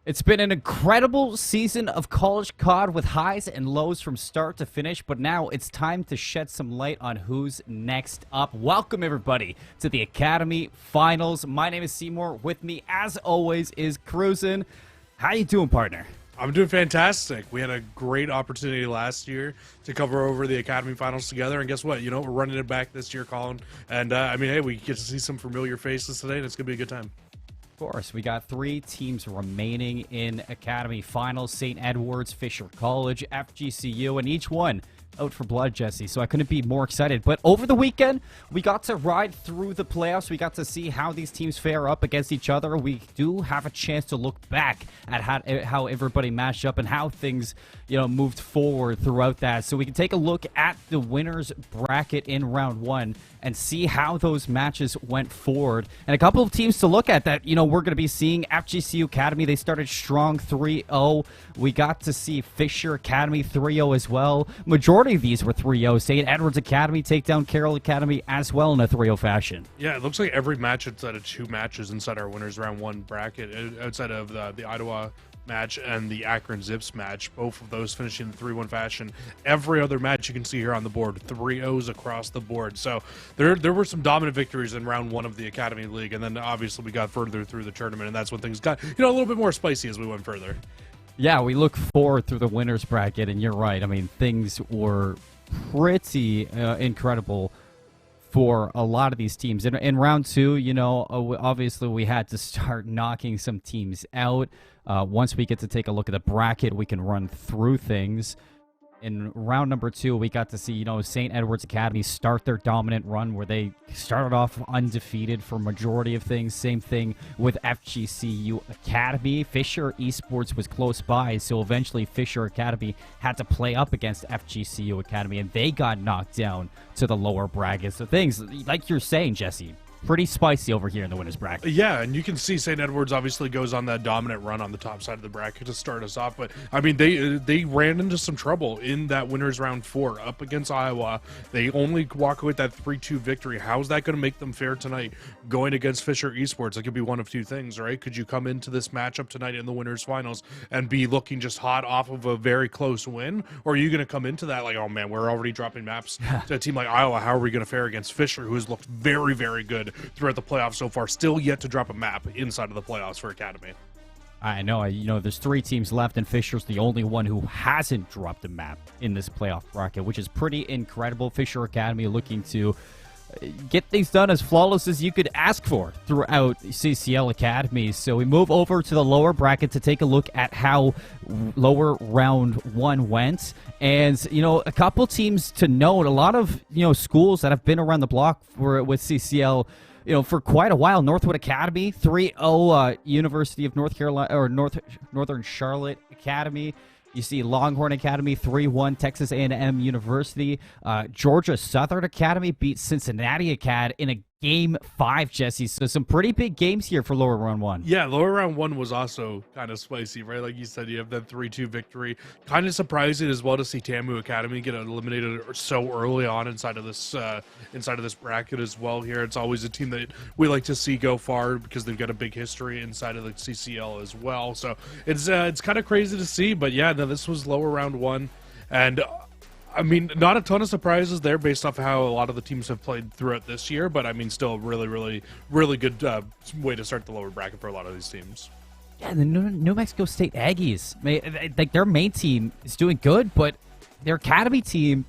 It's been an incredible season of college COD with highs and lows from start to finish, but now it's time to shed some light on who's next up. Welcome, everybody, to the Academy Finals. My name is Seymour. With me, as always, is Cruisin'. How you doing, partner? I'm doing fantastic. We had a great opportunity last year to cover over the Academy Finals together, and guess what? You know, we're running it back this year, Colin. And, hey, we get to see some familiar faces today, and it's going to be a good time. Of course, we got 3 teams remaining in Academy Finals: St. Edward's, Fisher College, FGCU, and each one out for blood, Jesse. So I couldn't be more excited. But over the weekend, we got to ride through the playoffs. We got to see how these teams fare up against each other. We do have a chance to look back at how everybody matched up and how things, moved forward throughout that. So we can take a look at the winners bracket in round 1 and see how those matches went forward. And a couple of teams to look at that, we're going to be seeing. FGCU Academy, they started strong 3-0. We got to see Fisher Academy 3-0 as well. Majority of these were 3-0. St. Edward's Academy take down Carroll Academy as well in a 3-0 fashion. Yeah, it looks like every match outside of 2 matches inside our winners round 1 bracket, outside of the Ottawa match and the Akron Zips match, both of those finishing in 3-1 fashion. Every other match you can see here on the board, 3-0s across the board. So there were some dominant victories in round 1 of the Academy League, and then obviously we got further through the tournament, and that's when things got a little bit more spicy as we went further. Yeah, we look forward through the winners bracket, and you're right. I mean, things were pretty incredible for a lot of these teams. In round 2, obviously we had to start knocking some teams out. Once we get to take a look at the bracket, we can run through things. In round number 2, we got to see, St. Edward's Academy start their dominant run where they started off undefeated for majority of things. Same thing with FGCU Academy. Fisher Esports was close by, so eventually Fisher Academy had to play up against FGCU Academy, and they got knocked down to the lower brackets. So things, like you're saying, Jesse, pretty spicy over here in the winners bracket. Yeah, and you can see St. Edward's obviously goes on that dominant run on the top side of the bracket to start us off. But, I mean, they ran into some trouble in that winners round 4 up against Iowa. They only walk away with that 3-2 victory. How's that going to make them fare tonight going against Fisher Esports? It could be one of 2 things, right? Could you come into this matchup tonight in the winners finals and be looking just hot off of a very close win? Or are you going to come into that like, oh, man, we're already dropping maps to a team like Iowa. How are we going to fare against Fisher, who has looked very, very good throughout the playoffs so far, still yet to drop a map inside of the playoffs for Academy? I know, there's 3 teams left, and Fisher's the only one who hasn't dropped a map in this playoff bracket, which is pretty incredible. Fisher Academy looking to get things done as flawless as you could ask for throughout CCL Academy. So we move over to the lower bracket to take a look at how lower round 1 went. And, a couple teams to note, a lot of, schools that have been around the block with CCL, for quite a while. Northwood Academy, 3-0 University of North Carolina, or Northern Charlotte Academy. You see Longhorn Academy, 3-1 Texas A&M University. Georgia Southern Academy beat Cincinnati Acad in a Game 5, Jesse. So some pretty big games here for lower round 1. Yeah, lower round 1 was also kind of spicy, right? Like you said, you have that 3-2 victory. Kind of surprising as well to see Tamu Academy get eliminated so early on inside of this bracket as well. Here, it's always a team that we like to see go far because they've got a big history inside of the CCL as well. So it's kind of crazy to see, but yeah, no, this was lower round 1, and I mean, not a ton of surprises there based off how a lot of the teams have played throughout this year, but I mean, still really, really, really good way to start the lower bracket for a lot of these teams. Yeah, the New Mexico State Aggies, like their main team is doing good, but their academy team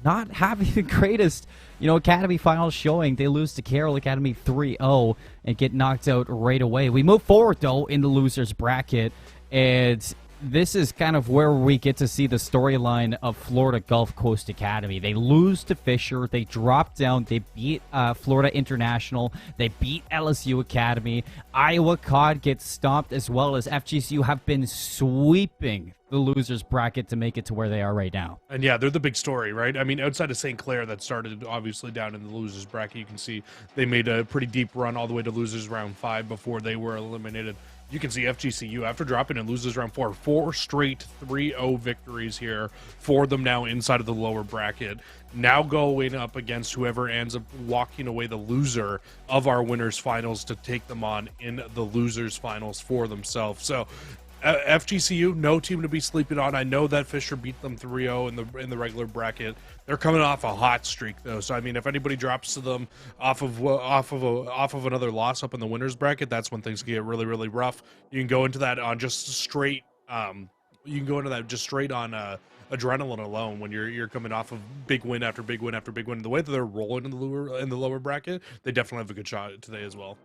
not having the greatest, academy finals showing. They lose to Carroll Academy 3-0 and get knocked out right away. We move forward, though, in the losers bracket, and this is kind of where we get to see the storyline of Florida Gulf Coast Academy. They lose to Fisher. They drop down. They beat Florida International. They beat LSU Academy. Iowa COD gets stomped, as well as FGCU have been sweeping the losers bracket to make it to where they are right now. And yeah, they're the big story, right? I mean, outside of St. Clair that started obviously down in the losers bracket, you can see they made a pretty deep run all the way to losers round 5 before they were eliminated. You can see FGCU, after dropping in losers round 4 straight 3-0 victories here for them now inside of the lower bracket. Now going up against whoever ends up walking away the loser of our winners finals to take them on in the losers finals for themselves. So FGCU, no team to be sleeping on. I know that Fisher beat them 3-0 in the regular bracket. They're coming off a hot streak though, so I mean, if anybody drops to them off of another loss up in the winners bracket, that's when things can get really really rough. You can go into that on just straight. You can go into that just straight on adrenaline alone when you're coming off of big win after big win after big win. The way that they're rolling in the lower bracket, they definitely have a good shot today as well.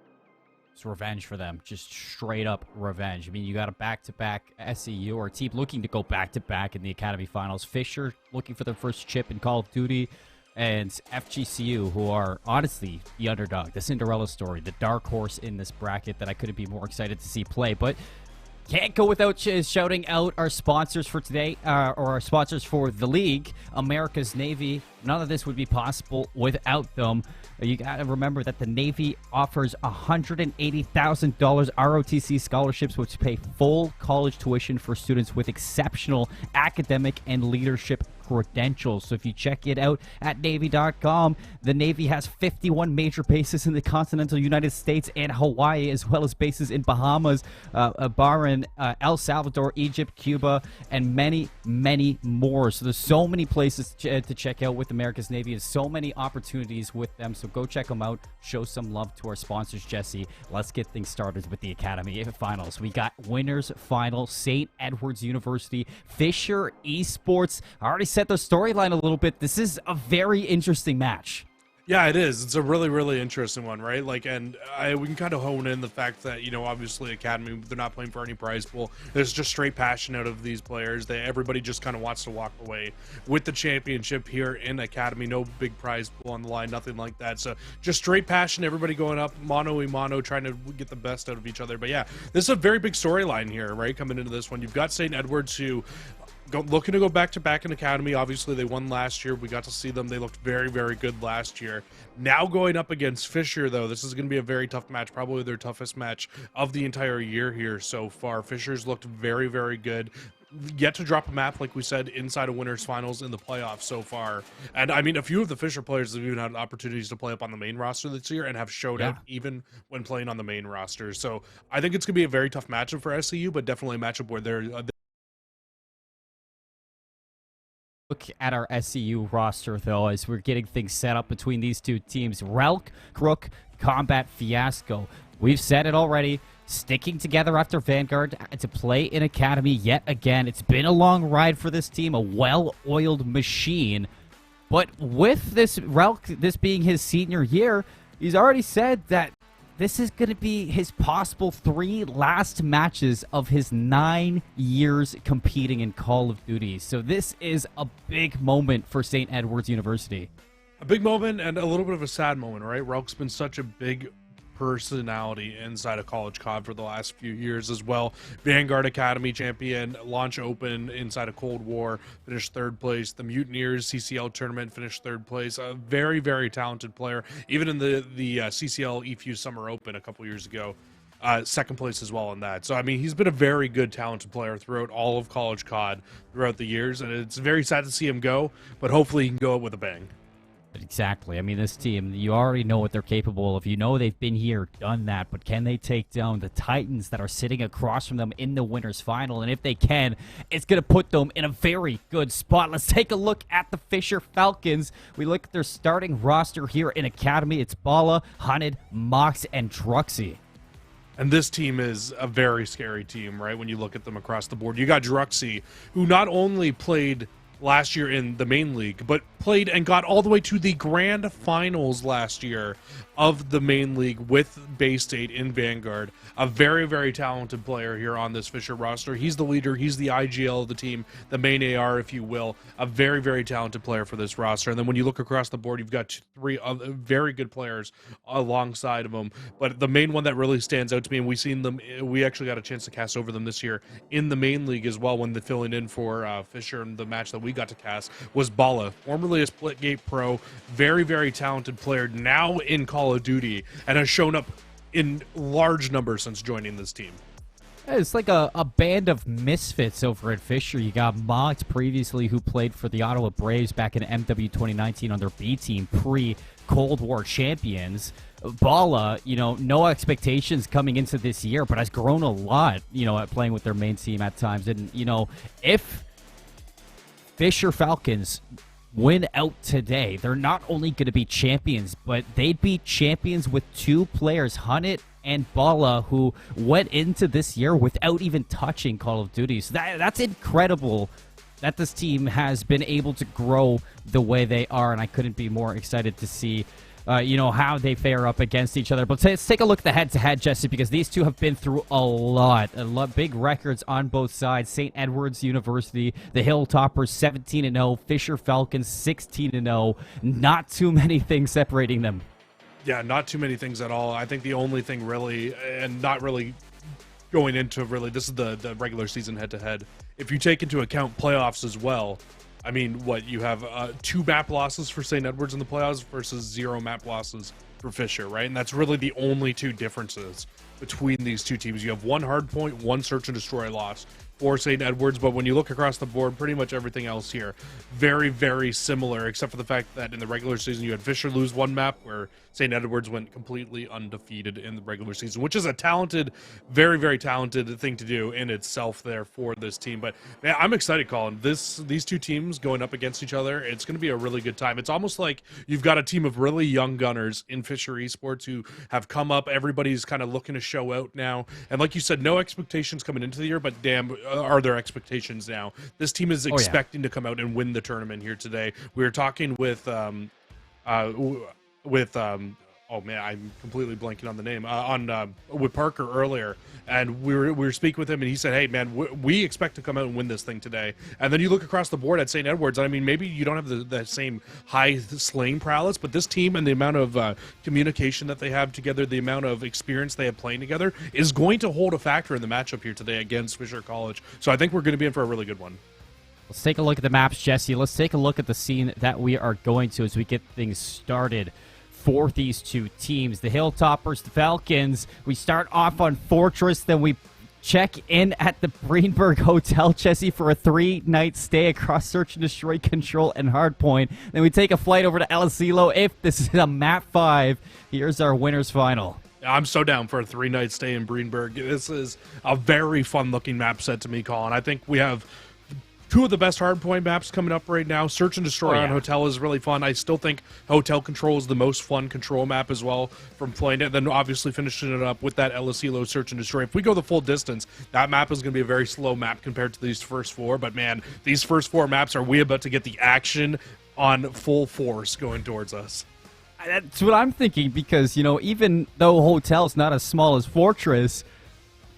It's revenge for them, just straight up revenge. I mean, you got a back-to-back SEU or a team looking to go back-to-back in the Academy Finals. Fisher looking for their first chip in Call of Duty, and FGCU, who are honestly the underdog, the Cinderella story, the dark horse in this bracket that I couldn't be more excited to see play. But can't go without shouting out our sponsors for today, or our sponsors for the league, America's Navy. None of this would be possible without them. You got to remember that the Navy offers $180,000 ROTC scholarships, which pay full college tuition for students with exceptional academic and leadership credentials. So if you check it out at Navy.com, the Navy has 51 major bases in the continental United States and Hawaii, as well as bases in Bahamas, Bahrain, El Salvador, Egypt, Cuba, and many, many more. So there's so many places to check out with America's Navy and so many opportunities with them. So go check them out. Show some love to our sponsors, Jesse. Let's get things started with the Academy Finals. We got winners final, St. Edward's University, Fisher Esports. I already set the storyline a little bit. This is a very interesting match. Yeah, it is. It's a really, really interesting one, right? Like, and we can kind of hone in the fact that, you know, obviously Academy, they're not playing for any prize pool. There's just straight passion out of these players. Everybody just kind of wants to walk away with the championship here in Academy. No big prize pool on the line, nothing like that. So just straight passion, everybody going up mano a mano, trying to get the best out of each other. But yeah, this is a very big storyline here, right? Coming into this one, you've got St. Edward's, who looking to go back-to-back in Academy. Obviously, they won last year. We got to see them. They looked very, very good last year. Now going up against Fisher, though, this is going to be a very tough match, probably their toughest match of the entire year here so far. Fisher's looked very, very good. Yet to drop a map, like we said, inside of winners finals in the playoffs so far. And I mean, a few of the Fisher players have even had opportunities to play up on the main roster this year and have showed out even when playing on the main roster. So I think it's going to be a very tough matchup for SCU, but definitely a matchup where they're look at our SCU roster, though, as we're getting things set up between these two teams. Relk, Crook, Combat, Fiasco. We've said it already. Sticking together after Vanguard to play in Academy yet again. It's been a long ride for this team, a well-oiled machine. But with this Relk, this being his senior year, he's already said that this is going to be his possible 3 last matches of his 9 years competing in Call of Duty. So this is a big moment for St. Edward's University. A big moment and a little bit of a sad moment, right? Relk's been such a big personality inside of College COD for the last few years as well. Vanguard Academy champion, Launch Open inside of Cold War, finished 3rd place. The Mutineers CCL tournament, finished 3rd place. A very, very talented player. Even in the CCL EFU Summer Open a couple years ago, 2nd place as well in that. So I mean, he's been a very good, talented player throughout all of College COD throughout the years, and it's very sad to see him go, but hopefully he can go out with a bang. Exactly. I mean, this team, you already know what they're capable of. You know they've been here, done that, but can they take down the Titans that are sitting across from them in the winners final? And if they can, it's going to put them in a very good spot. Let's take a look at the Fisher Falcons. We look at their starting roster here in Academy. It's Bala, Hunted, Mox, and Druxy. And this team is a very scary team, right? When you look at them across the board. You got Druxy, who not only played last year in the main league, but played and got all the way to the grand finals last year of the main league with Bay State in Vanguard. A very, very talented player here on this Fisher roster. He's the leader. He's the IGL of the team, the main AR, if you will. A very, very talented player for this roster. And then when you look across the board, you've got 3 other very good players alongside of them. But the main one that really stands out to me, and we actually got a chance to cast over them this year in the main league as well when filling in for Fisher in the match that we got to cast, was Bala, formerly a Splitgate pro, very, very talented player, now in Call of Duty, and has shown up in large numbers since joining this team. It's like a band of misfits over at Fisher. You got Mox previously, who played for the Ottawa Braves back in MW 2019 on their B team, pre-Cold War champions. Bala, no expectations coming into this year, but has grown a lot, at playing with their main team at times. And, if Fisher Falcons win out today, they're not only going to be champions, but they'd be champions with two players, Hunnit and Bala, who went into this year without even touching Call of Duty. So that's incredible that this team has been able to grow the way they are, and I couldn't be more excited to see how they fare up against each other. But let's take a look at the head-to-head, Jesse, because these two have been through a lot, big records on both sides. St. Edward's University, the Hilltoppers 17-0, Fisher Falcons 16-0. Not too many things separating them. Yeah, not too many things at all. I think the only thing really, and not really going into really, this is the regular season head-to-head. If you take into account playoffs as well, I mean, you have 2 map losses for St. Edwards in the playoffs versus 0 map losses for Fisher, right? And that's really the only 2 differences between these two teams. You have 1 hard point, 1 search and destroy loss for St. Edwards, but when you look across the board, pretty much everything else here, very, very similar, except for the fact that in the regular season, you had Fisher lose 1 map where St. Edwards went completely undefeated in the regular season, which is a talented, very, very talented thing to do in itself there for this team. But man, I'm excited, Colin. These two teams going up against each other, it's going to be a really good time. It's almost like you've got a team of really young gunners in Fisher Esports who have come up. Everybody's kind of looking to show out now. And like you said, no expectations coming into the year, but damn, are there expectations now? This team is expecting to come out and win the tournament here today. We were talking with oh man, I'm completely blanking on the name, with Parker earlier, and we were speaking with him, and he said, hey man, we expect to come out and win this thing today. And then you look across the board at St. Edwards, and I mean, maybe you don't have the same high slaying prowess, but this team and the amount of communication that they have together, the amount of experience they have playing together, is going to hold a factor in the matchup here today against Fisher College. So I think we're going to be in for a really good one. Let's take a look at the maps, Jesse. Let's take a look at the scene that we are going to as we get things started for these two teams. The Hilltoppers, the Falcons. We start off on Fortress, then we check in at the Greenberg Hotel, Jesse, for a 3-night stay across Search and Destroy, Control, and Hardpoint. Then we take a flight over to El Asilo. If this is a map 5, here's our winner's final. I'm so down for a 3-night stay in Greenberg. This is a very fun-looking map set to me, Colin. I think we have 2 of the best hardpoint maps coming up right now. Search and Destroy on Hotel is really fun. I still think Hotel Control is the most fun control map as well from playing it. Then obviously finishing it up with that El Asilo Search and Destroy. If we go the full distance, that map is going to be a very slow map compared to these first 4. But man, these first 4 maps, are we about to get the action on full force going towards us? That's what I'm thinking, because, even though Hotel's not as small as Fortress,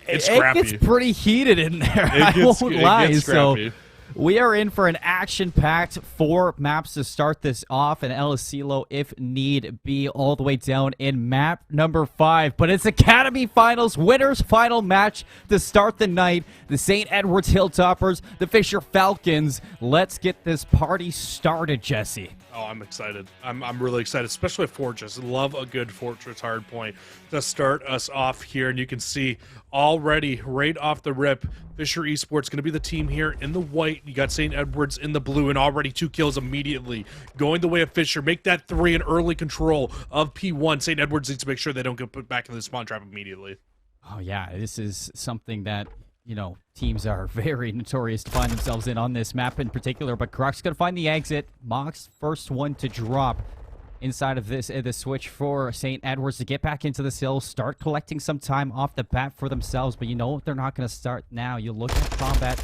it gets pretty heated in there. I won't lie. So we are in for an action-packed 4 maps to start this off, and El Asilo, if need be, all the way down in map number 5. But it's Academy Finals, winners' final match to start the night. The St. Edwards Hilltoppers, the Fisher Falcons. Let's get this party started, Jesse. Oh, I'm excited. I'm really excited, especially with Fortress. Love a good Fortress hardpoint to start us off here. And you can see already right off the rip, Fisher Esports going to be the team here in the white. You got St. Edwards in the blue, and already 2 kills immediately going the way of Fisher. Make that 3 in early control of P1. St. Edwards needs to make sure they don't get put back in the spawn trap immediately. Oh, yeah. This is something that, teams are very notorious to find themselves in on this map in particular. But Croc's going to find the exit. Mox, first one to drop inside of this the switch for St. Edwards to get back into the hill, start collecting some time off the bat for themselves. But they're not going to start now. You look at combat.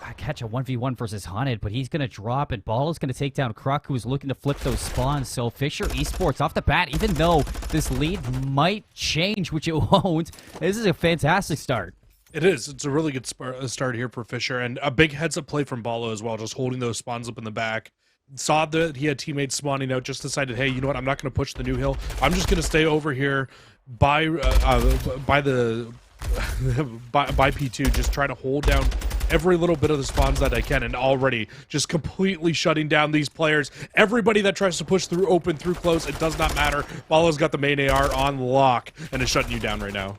I catch a 1v1 versus Hunted, but he's going to drop, and Ball is going to take down Croc, who's looking to flip those spawns. So Fisher Esports off the bat, even though this lead might change, which it won't, this is a fantastic start. It is. It's a really good start here for Fisher, and a big heads-up play from Balo as well, just holding those spawns up in the back. Saw that he had teammates spawning out, just decided, hey, you know what, I'm not going to push the new hill. I'm just going to stay over here by P2, just try to hold down every little bit of the spawns that I can, and already just completely shutting down these players. Everybody that tries to push through open, through close, it does not matter. Balo's got the main AR on lock and is shutting you down right now.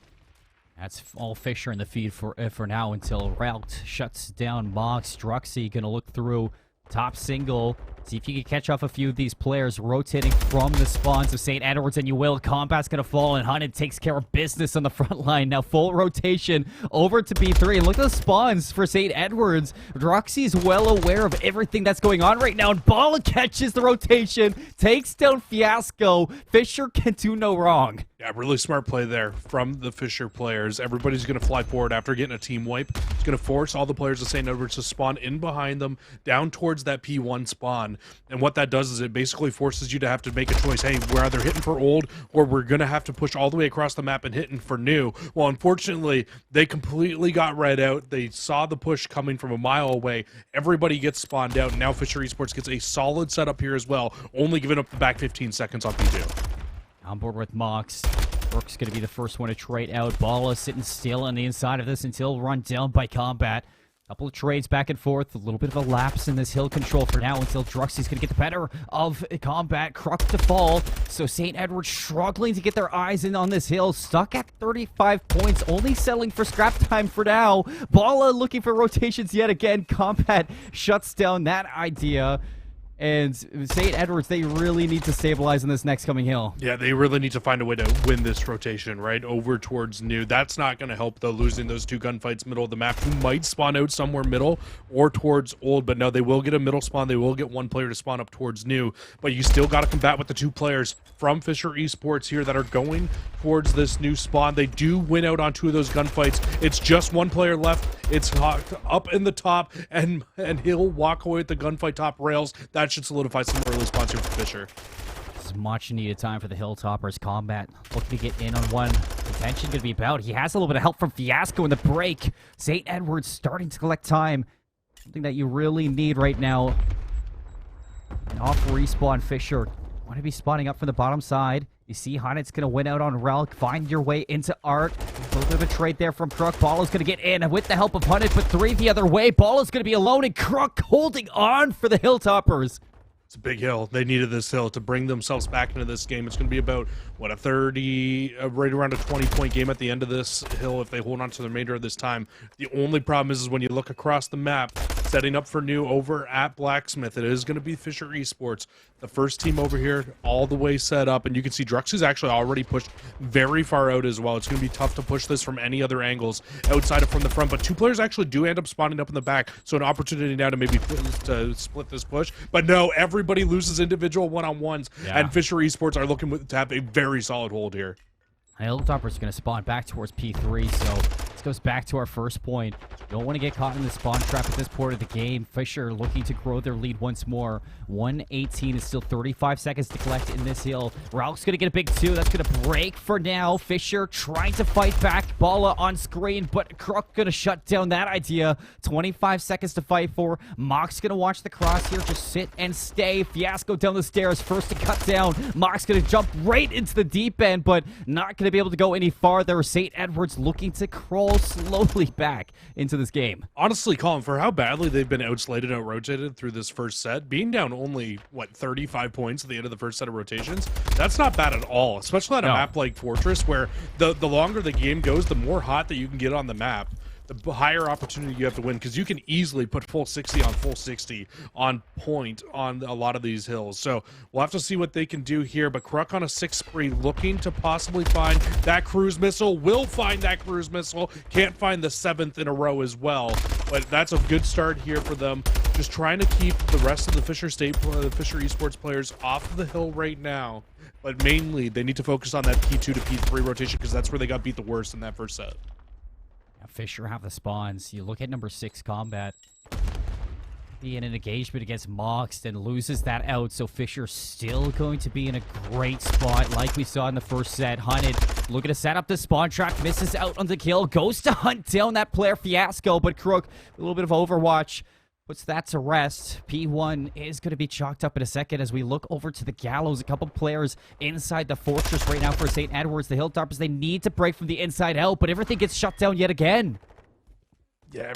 That's all Fisher in the feed for now until Rout shuts down Mox. Druxy going to look through top single. See if you can catch off a few of these players rotating from the spawns of St. Edwards, and you will. Combat's going to fall, and Hunted takes care of business on the front line. Now full rotation over to P3, and look at the spawns for St. Edwards. Droxy's well aware of everything that's going on right now, and Bala catches the rotation, takes down Fiasco. Fisher can do no wrong. Yeah, really smart play there from the Fisher players. Everybody's going to fly forward after getting a team wipe. It's going to force all the players of St. Edwards to spawn in behind them, down towards that P1 spawn. And what that does is it basically forces you to have to make a choice. Hey, we're either hitting for old, or we're going to have to push all the way across the map and hitting for new. Well, unfortunately, they completely got read out. They saw the push coming from a mile away. Everybody gets spawned out. And now Fisher Esports gets a solid setup here as well, only giving up the back 15 seconds on P2. On board with Mox. Brooks going to be the first one to trade out. Bala sitting still on the inside of this until run down by Combat. Couple of trades back and forth. A little bit of a lapse in this hill control for now until Druxy's going to get the better of Combat. Kruk to fall. So St. Edward struggling to get their eyes in on this hill. Stuck at 35 points. Only settling for scrap time for now. Bala looking for rotations yet again. Combat shuts down that idea. And St. Edwards, they really need to stabilize in this next coming hill. Yeah, they really need to find a way to win this rotation, right? Over towards new. That's not going to help, though, losing those two gunfights middle of the map. You might spawn out somewhere middle or towards old, but no, they will get a middle spawn. They will get one player to spawn up towards new. But you still got to combat with the two players from Fisher Esports here that are going towards this new spawn. They do win out on two of those gunfights. It's just one player left. It's up in the top, and he'll walk away with the gunfight top rails. That should solidify some early spawns here for Fisher. This is much needed time for the Hilltoppers. Combat looking to get in on one. Attention going to be about. He has a little bit of help from Fiasco in the break. St. Edwards starting to collect time. Something that you really need right now. And off respawn, Fisher want to be spawning up from the bottom side. You see Hunnet's going to win out on Relk. Find your way into Art. A little bit of a trade there from Kruk. Bala's going to get in with the help of Hunnet, but three the other way. Bala's going to be alone, and Kruk holding on for the Hilltoppers. It's a big hill. They needed this hill to bring themselves back into this game. It's going to be about, what, a 30, right around a 20-point game at the end of this hill if they hold on to the remainder of this time. The only problem is when you look across the map, setting up for new over at Blacksmith, it is going to be Fisher Esports. The first team over here, all the way set up, and you can see Druxy's actually already pushed very far out as well. It's going to be tough to push this from any other angles outside of from the front, but two players actually do end up spawning up in the back, so an opportunity now to maybe to split this push. But no, everybody loses individual one-on-ones, and Fisher Esports are looking to have a very solid hold here. Hilltoppers going to spawn back towards P3, so this goes back to our first point. You don't want to get caught in the spawn trap at this point of the game. Fisher looking to grow their lead once more. 118 is still 35 seconds to collect in this hill. Ralph's going to get a big two. That's going to break for now. Fisher trying to fight back. Bala on screen, but Kruk going to shut down that idea. 25 seconds to fight for. Mox going to watch the cross here. Just sit and stay. Fiasco down the stairs. First to cut down. Mox going to jump right into the deep end, but not going to be able to go any farther. St. Edwards looking to crawl slowly back into this game. Honestly, Colin, for how badly they've been outslated, out-rotated through this first set, being down only, what, 35 points at the end of the first set of rotations, that's not bad at all, especially on a map like Fortress, where the longer the game goes, the more hot that you can get on the map, the higher opportunity you have to win, because you can easily put full 60 on full 60 on point on a lot of these hills. So we'll have to see what they can do here, but Kruk on a 6 spree looking to possibly find that cruise missile. Will find that cruise missile. Can't find the 7th in a row as well, but that's a good start here for them. Just trying to keep the rest of the Fisher Esports players off of the hill right now, but mainly they need to focus on that P2 to P3 rotation, because that's where they got beat the worst in that first set. Fisher have the spawns. You look at number 6 Combat. Be in an engagement against Mox, then loses that out, so Fisher still going to be in a great spot like we saw in the first set. Hunted looking to set up the spawn trap, misses out on the kill, goes to hunt down that player Fiasco, but Kruk, a little bit of Overwatch, puts that to rest. P1 is going to be chalked up in a second as we look over to the Gallows. A couple players inside the Fortress right now for St. Edwards. The Hilltoppers, they need to break from the inside out, but everything gets shut down yet again. Yeah,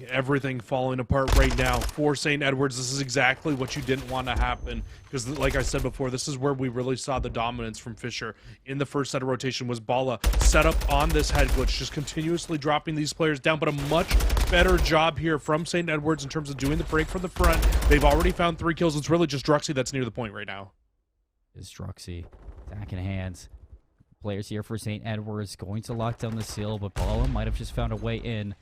everything falling apart right now for St. Edwards. This is exactly what you didn't want to happen because, like I said before, this is where we really saw the dominance from Fisher in the first set of rotation. Was Bala set up on this head glitch, just continuously dropping these players down, but a much better job here from St. Edwards in terms of doing the break from the front. They've already found 3 kills. It's really just Druxy that's near the point right now. Is Druxy back in hands. Players here for St. Edwards going to lock down the seal, but Bala might have just found a way in.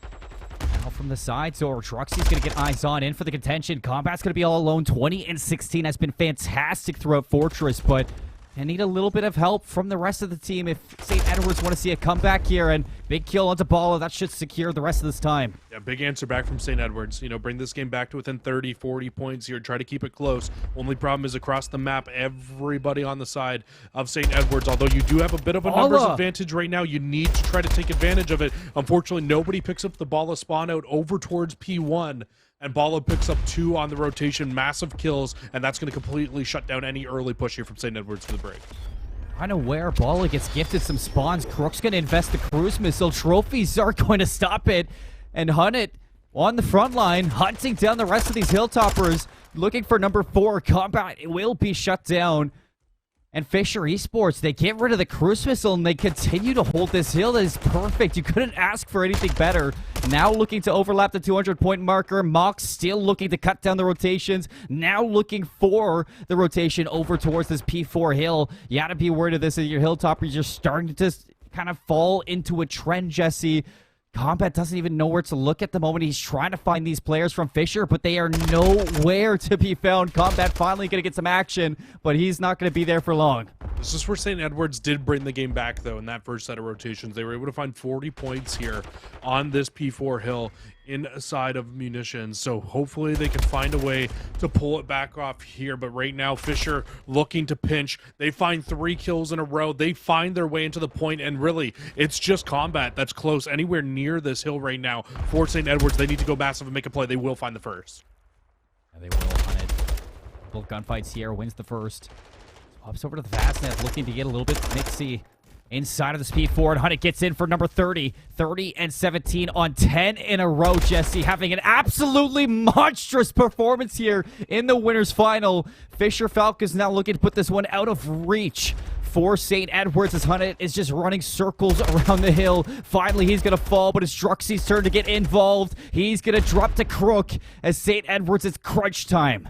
Now from the side, so Druxy's going to get eyes on in for the contention. Combat's going to be all alone. 20-16 has been fantastic throughout Fortress, but I need a little bit of help from the rest of the team if St. Edwards want to see a comeback here, and big kill onto Bala. That should secure the rest of this time. Yeah, big answer back from St. Edwards. You know, bring this game back to within 30, 40 points here. Try to keep it close. Only problem is across the map, everybody on the side of St. Edwards. Although you do have a bit of a numbers advantage right now, you need to try to take advantage of it. Unfortunately, nobody picks up the Bala spawn out over towards P1. And Bala picks up 2 on the rotation, massive kills, and that's going to completely shut down any early push here from St. Edwards for the break. Unaware, Bala gets gifted some spawns. Crook's going to invest the cruise missile. Trophies are going to stop it. And Hunnit on the front line, hunting down the rest of these Hilltoppers, looking for number 4. Combat will be shut down. And Fisher Esports, they get rid of the cruise missile and they continue to hold this hill. That is perfect. You couldn't ask for anything better. Now looking to overlap the 200-point marker. Mox still looking to cut down the rotations. Now looking for the rotation over towards this P4 hill. You gotta be worried of this as your Hilltoppers. You're starting to kind of fall into a trend, Jesse. Combat doesn't even know where to look at the moment. He's trying to find these players from Fisher, but they are nowhere to be found. Combat finally going to get some action, but he's not going to be there for long. This is where St. Edwards did bring the game back, though, in that first set of rotations. They were able to find 40 points here on this P4 hill inside of munitions. So hopefully they can find a way to pull it back off here. But right now, Fisher looking to pinch. They find 3 kills in a row. They find their way into the point, and really, it's just Combat that's close anywhere near this hill right now. For St. Edwards, they need to go massive and make a play. They will find the first. Yeah, they will hunt it. Both gunfights here, wins the first. Swaps over to the Fastnet, looking to get a little bit mixy. Inside of the speed forward, Hunnit gets in for number 30. 30-17 on 10 in a row, Jesse. Having an absolutely monstrous performance here in the winners final. Fisher Falcons now looking to put this one out of reach for St. Edwards as Hunnit is just running circles around the hill. Finally, he's going to fall, but it's Druxy's turn to get involved. He's going to drop to Crook as St. Edwards, it's crunch time.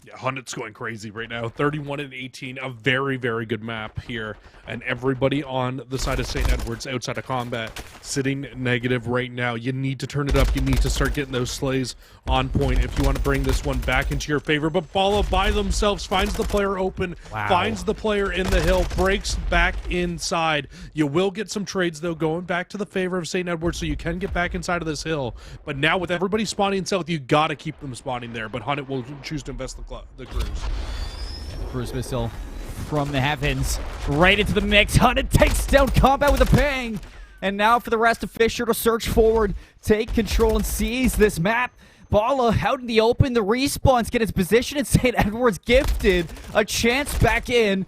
Hunnit's going crazy right now. 31-18, a very, very good map here. And everybody on the side of St. Edwards outside of Combat sitting negative right now. You need to turn it up. You need to start getting those slays on point if you want to bring this one back into your favor. But Bala by themselves finds the player open, finds the player in the hill, breaks back inside. You will get some trades, though, going back to the favor of St. Edwards, so you can get back inside of this hill. But now with everybody spawning south, you got to keep them spawning there. But Hunnit will choose to invest the cruise. Cruise missile from the heavens right into the mix. Hunnit takes down Combat with a bang. And now for the rest of Fisher to search forward, take control and seize this map. Bala out in the open, the respawns get its position, and St. Edwards gifted a chance back in.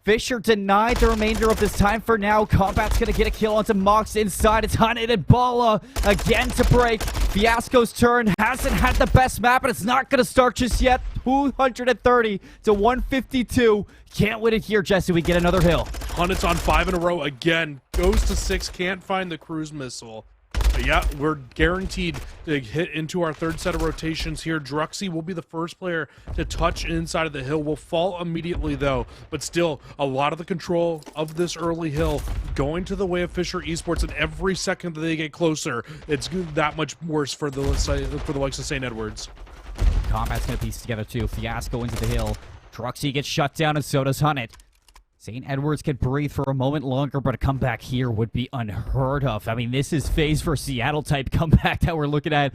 Fisher denied the remainder of this time for now. Combat's going to get a kill onto Mox inside. It's Hunnit and Bala again to break. Fiasco's turn hasn't had the best map, but it's not going to start just yet. 230-152. Can't win it here, Jesse. We get another hill. Hunnit's on 5 in a row again. Goes to 6. Can't find the cruise missile. But yeah, we're guaranteed to hit into our third set of rotations here. Druxy will be the first player to touch inside of the hill. Will fall immediately, though. But still, a lot of the control of this early hill going to the way of Fisher Esports. And every second that they get closer, it's that much worse for the likes of St. Edwards. Combat's going to piece together, too. Fiasco into the hill. Druxy gets shut down, and so does Hunnit. St. Edwards could breathe for a moment longer, but a comeback here would be unheard of. I mean, this is FaZe for Seattle type comeback that we're looking at.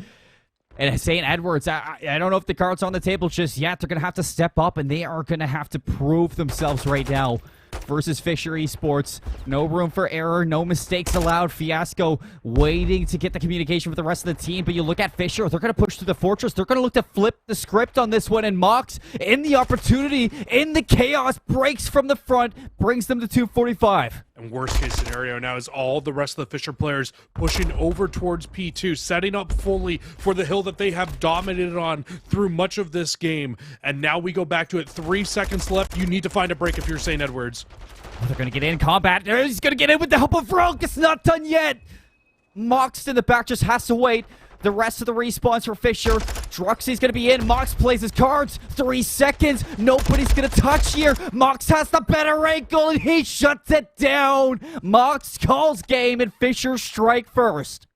And St. Edwards, I don't know if the card's on the table just yet. They're going to have to step up, and they are going to have to prove themselves right now versus Fisher Esports. No room for error, no mistakes allowed. Fiasco waiting to get the communication with the rest of the team, but you look at Fisher, they're going to push through the fortress. They're going to look to flip the script on this one, and Mox, in the opportunity, in the chaos, breaks from the front, brings them to 245. And worst case scenario now is all the rest of the Fisher players pushing over towards P2, setting up fully for the hill that they have dominated on through much of this game. And now we go back to it. 3 seconds left. You need to find a break if you're St. Edwards. Oh, they're going to get in combat. He's going to get in with the help of Rogue. It's not done yet. Mox in the back just has to wait. The rest of the respawns for Fisher. Druxy's going to be in. Mox plays his cards. 3 seconds. Nobody's going to touch here. Mox has the better angle, and he shuts it down. Mox calls game, and Fisher strike first.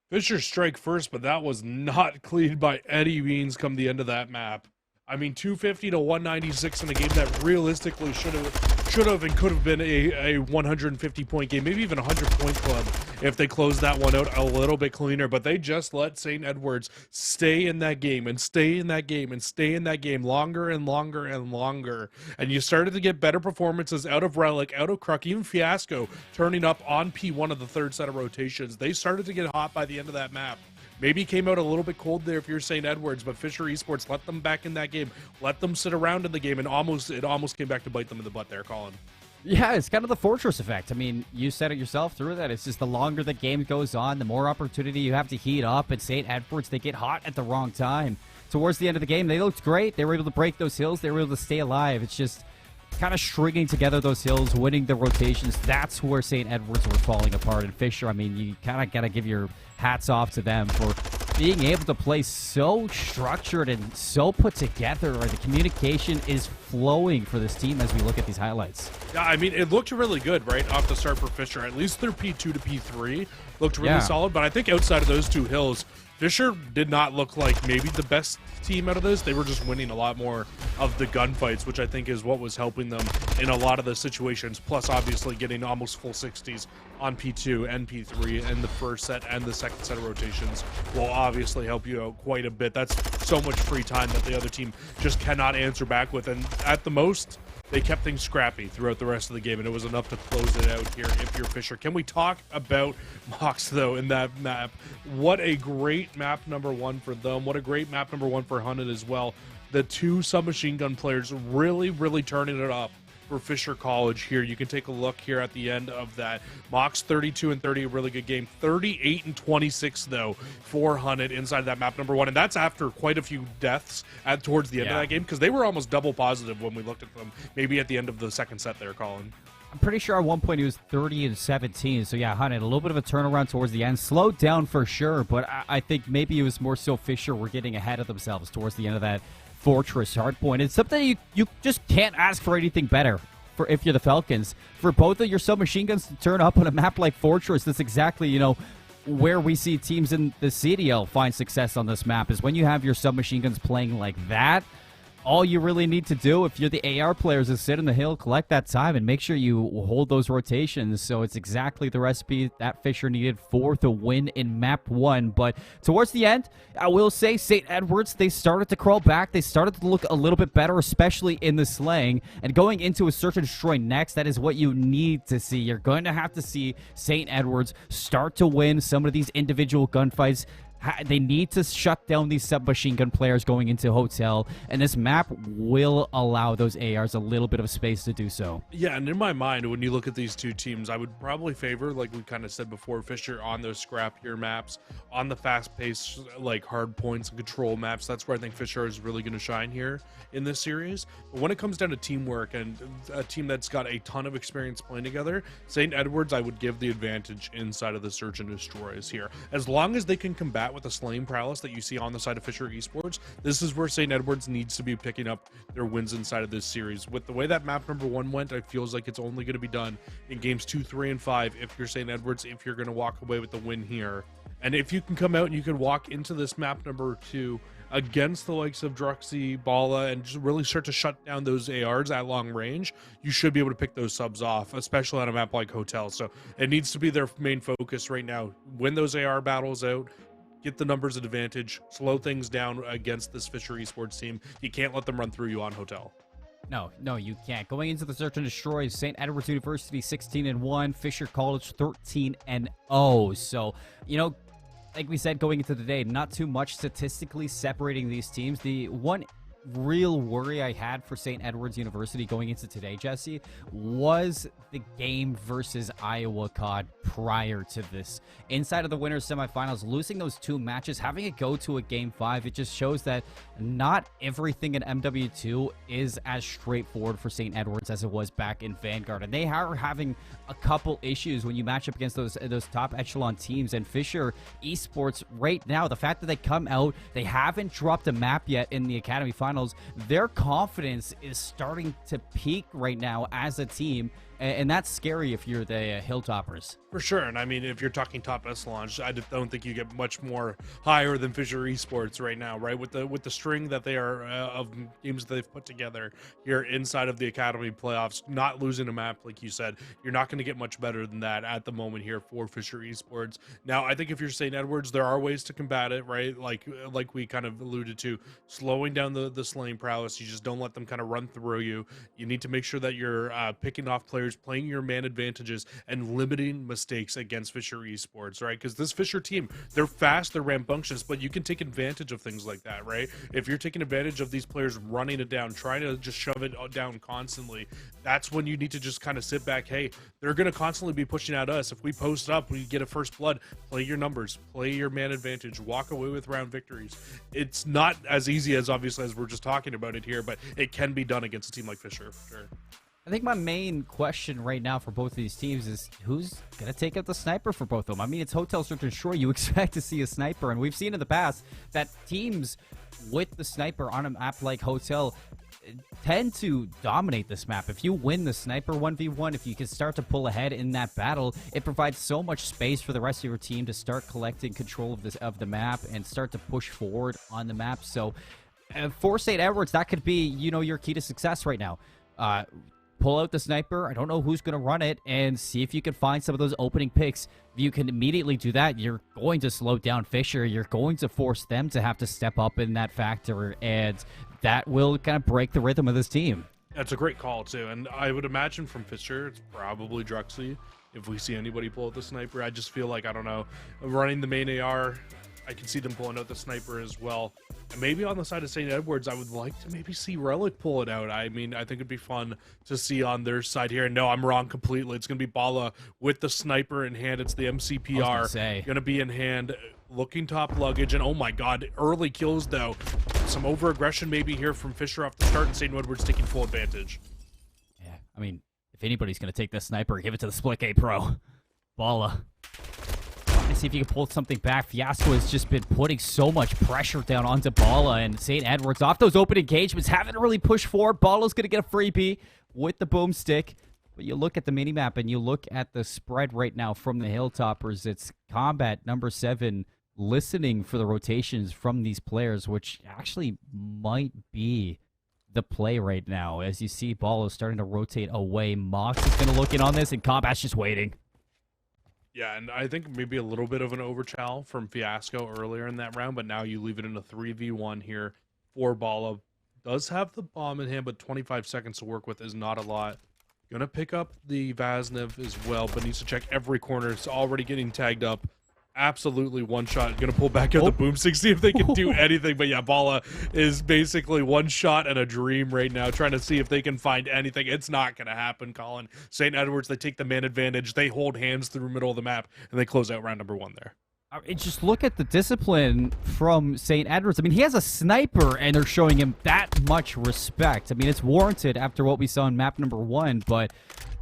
Fisher strike first, but that was not cleaned by Eddie Beans come the end of that map. I mean, 250 to 196 in a game that realistically should have and could have been a 150-point game, maybe even a 100-point club if they closed that one out a little bit cleaner. But they just let St. Edwards stay in that game and stay in that game and stay in that game longer and longer and longer. And you started to get better performances out of Relic, out of Kruk, even Fiasco turning up on P1 of the third set of rotations. They started to get hot by the end of that map. Maybe came out a little bit cold there if you're St. Edwards, but Fisher Esports let them back in that game, let them sit around in the game, and it almost came back to bite them in the butt there, Colin. Yeah, it's kind of the Fortress effect. I mean, you said it yourself through that. It's just the longer the game goes on, the more opportunity you have to heat up. And St. Edwards, they get hot at the wrong time. Towards the end of the game, they looked great. They were able to break those hills. They were able to stay alive. It's just kind of stringing together those hills, winning the rotations. That's where St. Edwards were falling apart. And Fisher, I mean, you kind of got to give your hats off to them for being able to play so structured and so put together. The communication is flowing for this team as we look at these highlights. Yeah, I mean, it looked really good right off the start for Fisher. At least their P2 to P3 looked really solid. But I think outside of those two hills, Fisher did not look like maybe the best team out of this. They were just winning a lot more of the gunfights, which I think is what was helping them in a lot of the situations. Plus, obviously, getting almost full 60s on P2 and P3 and the first set and the second set of rotations will obviously help you out quite a bit. That's so much free time that the other team just cannot answer back with. And at the most, they kept things scrappy throughout the rest of the game, and it was enough to close it out here if you're Fisher. Can we talk about Mox, though, in that map? What a great map number one for them. What a great map number one for Hunted as well. The two submachine gun players really, really turning it up for Fisher College here. You can take a look here at the end of that. Mox 32 and 30, a really good game. 38 and 26 though for Hunted inside that map number one, and that's after quite a few deaths towards the end of that game, because they were almost double positive when we looked at them. Maybe at the end of the second set there, Colin. I'm pretty sure at one point he was 30 and 17. So yeah, Hunted, a little bit of a turnaround towards the end. Slowed down for sure, but I think maybe it was more so Fisher were getting ahead of themselves towards the end of that Fortress hardpoint. It's something you just can't ask for anything better for if you're the Falcons. For both of your submachine guns to turn up on a map like Fortress, that's exactly, where we see teams in the CDL find success on this map, is when you have your submachine guns playing like that. All you really need to do, if you're the AR players, is sit in the hill, collect that time, and make sure you hold those rotations. So it's exactly the recipe that Fisher needed for the win in map one. But towards the end, I will say St. Edwards, they started to crawl back. They started to look a little bit better, especially in the slaying. And going into a search and destroy next, that is what you need to see. You're going to have to see St. Edwards start to win some of these individual gunfights. They need to shut down these submachine gun players going into Hotel, and this map will allow those ARs a little bit of space to do so. Yeah, and in my mind, when you look at these two teams, I would probably favor, like we kind of said before, Fisher on those scrappier maps, on the fast-paced, like hard points and control maps. That's where I think Fisher is really going to shine here in this series. But when it comes down to teamwork and a team that's got a ton of experience playing together, St. Edwards, I would give the advantage inside of the search and destroys here. As long as they can combat with the slaying prowess that you see on the side of Fisher Esports, this is where St. Edwards needs to be picking up their wins inside of this series. With the way that map number one went, it feels like it's only going to be done in games 2, 3, and 5 if you're St. Edwards, if you're going to walk away with the win here. And if you can come out and you can walk into this map number 2 against the likes of Druxy, Bala, and just really start to shut down those ARs at long range, you should be able to pick those subs off, especially on a map like Hotel. So it needs to be their main focus right now. Win those AR battles out, get the numbers advantage, slow things down against this Fisher Esports team. You can't let them run through you on Hotel. No, you can't. Going into the search and destroy, St. Edwards University 16-1, Fisher College 13-0. So, like we said going into the day, not too much statistically separating these teams. The one real worry I had for St. Edward's University going into today, Jesse, was the game versus Iowa COD prior to this. Inside of the winners semifinals, losing those 2 matches, having it go to a game 5, it just shows that not everything in MW2 is as straightforward for St. Edward's as it was back in Vanguard. And they are having a couple issues when you match up against those top echelon teams. And Fisher Esports right now, the fact that they come out, they haven't dropped a map yet in the Academy Finals, their confidence is starting to peak right now as a team. And that's scary if you're the Hilltoppers. For sure. And I mean, if you're talking top echelon, I don't think you get much more higher than Fisher Esports right now, right? With the string that they are of games that they've put together here inside of the Academy playoffs, not losing a map, like you said, you're not going to get much better than that at the moment here for Fisher Esports. Now, I think if you're St. Edwards, there are ways to combat it, right? Like we kind of alluded to, slowing down the slaying prowess. You just don't let them kind of run through you. You need to make sure that you're picking off players, playing your man advantages, and limiting mistakes against Fisher Esports, right? Because this Fisher team, they're fast, they're rambunctious, but you can take advantage of things like that, right? If you're taking advantage of these players running it down, trying to just shove it down constantly, that's when you need to just kind of sit back. Hey, they're going to constantly be pushing at us. If we post up, we get a first blood, play your numbers, play your man advantage, walk away with round victories. It's not as easy as obviously as we're just talking about it here, but it can be done against a team like Fisher, for sure. I think my main question right now for both of these teams is who's going to take out the sniper for both of them. I mean, it's Hotel Search and Shore. You expect to see a sniper, and we've seen in the past that teams with the sniper on a map like Hotel tend to dominate this map. If you win the sniper 1v1, if you can start to pull ahead in that battle, it provides so much space for the rest of your team to start collecting control of the map and start to push forward on the map. So for St. Edwards, that could be, your key to success right now. Pull out the sniper. I don't know who's going to run it, and see if you can find some of those opening picks. If you can immediately do that, you're going to slow down Fisher. You're going to force them to have to step up in that factor, and that will kind of break the rhythm of this team. That's a great call, too. And I would imagine from Fisher, it's probably Druxy. If we see anybody pull out the sniper, I just feel like, I don't know, running the main AR, I can see them pulling out the sniper as well. And maybe on the side of St. Edwards, I would like to maybe see Relic pull it out. I mean, I think it'd be fun to see on their side here. And no, I'm wrong completely. It's going to be Bala with the sniper in hand. It's the MCPR going to be in hand, looking top luggage. And oh my God, early kills though. Some over-aggression maybe here from Fisher off the start, and St. Edwards taking full advantage. Yeah, I mean, if anybody's going to take this sniper, give it to the Split K Pro. Bala. See if you can pull something back. Fiasco has just been putting so much pressure down onto Bala, and St. Edwards off those open engagements haven't really pushed forward. Bala's going to get a freebie with the boomstick. But you look at the minimap and you look at the spread right now from the Hilltoppers. It's Combat number 7 listening for the rotations from these players, which actually might be the play right now. As you see, Bala starting to rotate away. Mox is going to look in on this, and Combat's just waiting. Yeah, and I think maybe a little bit of an overchow from Fiasco earlier in that round, but now you leave it in a 3v1 here for Bala. Does have the bomb in hand, but 25 seconds to work with is not a lot. Gonna pick up the Vaznev as well, but needs to check every corner. It's already getting tagged up. Absolutely one shot. Gonna pull back out the boomstick, see if they can do anything. But yeah, Bala is basically one shot and a dream right now, trying to see if they can find anything. It's not gonna happen, Colin. St. Edwards, they take the man advantage. They hold hands through the middle of the map, and they close out round number 1 there. Just look at the discipline from St. Edwards. I mean, he has a sniper, and they're showing him that much respect. I mean, it's warranted after what we saw in map number 1, but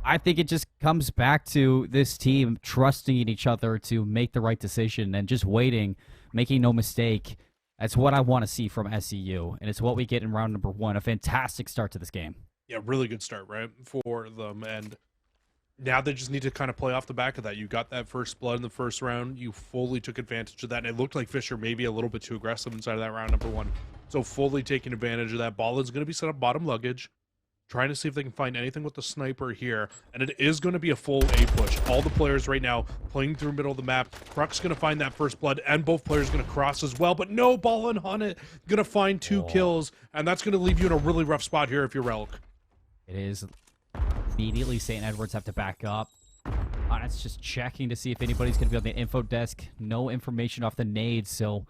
I think it just comes back to this team trusting in each other to make the right decision and just waiting, making no mistake. That's what I want to see from SEU, and it's what we get in round number 1. A fantastic start to this game. Yeah, really good start, right, for them. And now they just need to kind of play off the back of that. You got that first blood in the first round. You fully took advantage of that. And it looked like Fisher maybe a little bit too aggressive inside of that round number 1. So fully taking advantage of that. Bala is going to be set up bottom luggage, trying to see if they can find anything with the sniper here. And it is going to be a full A push. All the players right now playing through middle of the map. Kruk's going to find that first blood, and both players going to cross as well. But no, Bala and Hunnit going to find 2 kills, and that's going to leave you in a really rough spot here if you're Relic. It is. Immediately, St. Edwards have to back up. Hunnit's just checking to see if anybody's going to be on the info desk. No information off the nades, so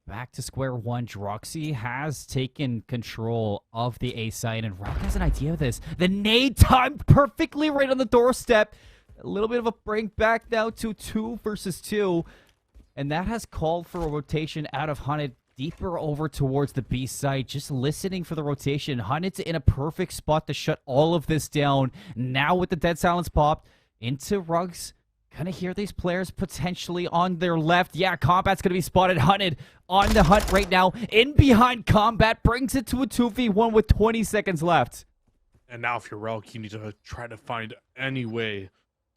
Back to square one. Droxy has taken control of the A site, and Rock has an idea of this. The nade timed perfectly right on the doorstep. A little bit of a bring back now to 2 versus 2. And that has called for a rotation out of Hunted deeper over towards the B site. Just listening for the rotation. Hunted's in a perfect spot to shut all of this down. Now with the dead silence popped into Rugs. Gonna hear these players potentially on their left. Yeah, Combat's gonna be spotted. Hunted on the hunt right now. In behind Combat. Brings it to a 2v1 with 20 seconds left. And now if you're Relk, you need to try to find any way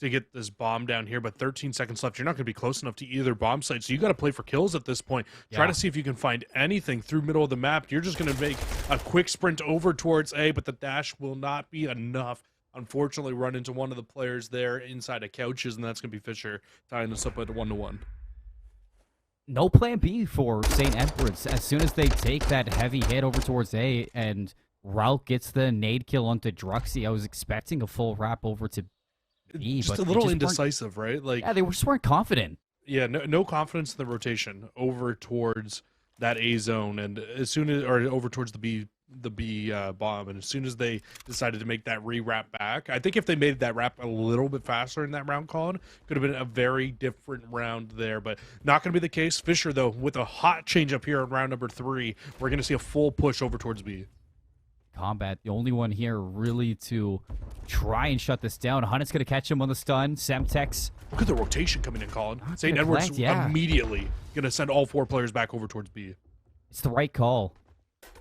to get this bomb down here, but 13 seconds left. You're not going to be close enough to either bomb site, so you got to play for kills at this point. Try to see if you can find anything through middle of the map. You're just going to make a quick sprint over towards A, but the dash will not be enough. Unfortunately, run into one of the players there inside of couches, and that's going to be Fisher tying us up at 1-1. No plan B for St. Edwards. As soon as they take that heavy hit over towards A and Ralph gets the nade kill onto Droxy, I was expecting a full wrap over to B, just but a little just indecisive, right? Like, yeah, they just weren't confident. Yeah, no confidence in the rotation over towards that A zone, and as soon as or over towards the B bomb, and as soon as they decided to make that re-wrap back, I think if they made that wrap a little bit faster in that round, Colin, could have been a very different round there, but not going to be the case. Fisher, though, with a hot change up here in round number 3, we're going to see a full push over towards B. Combat, the only one here really to try and shut this down. Hunted's going to catch him on the stun. Semtex. Look at the rotation coming in, Colin. St. Edwards immediately going to send all 4 players back over towards B. It's the right call.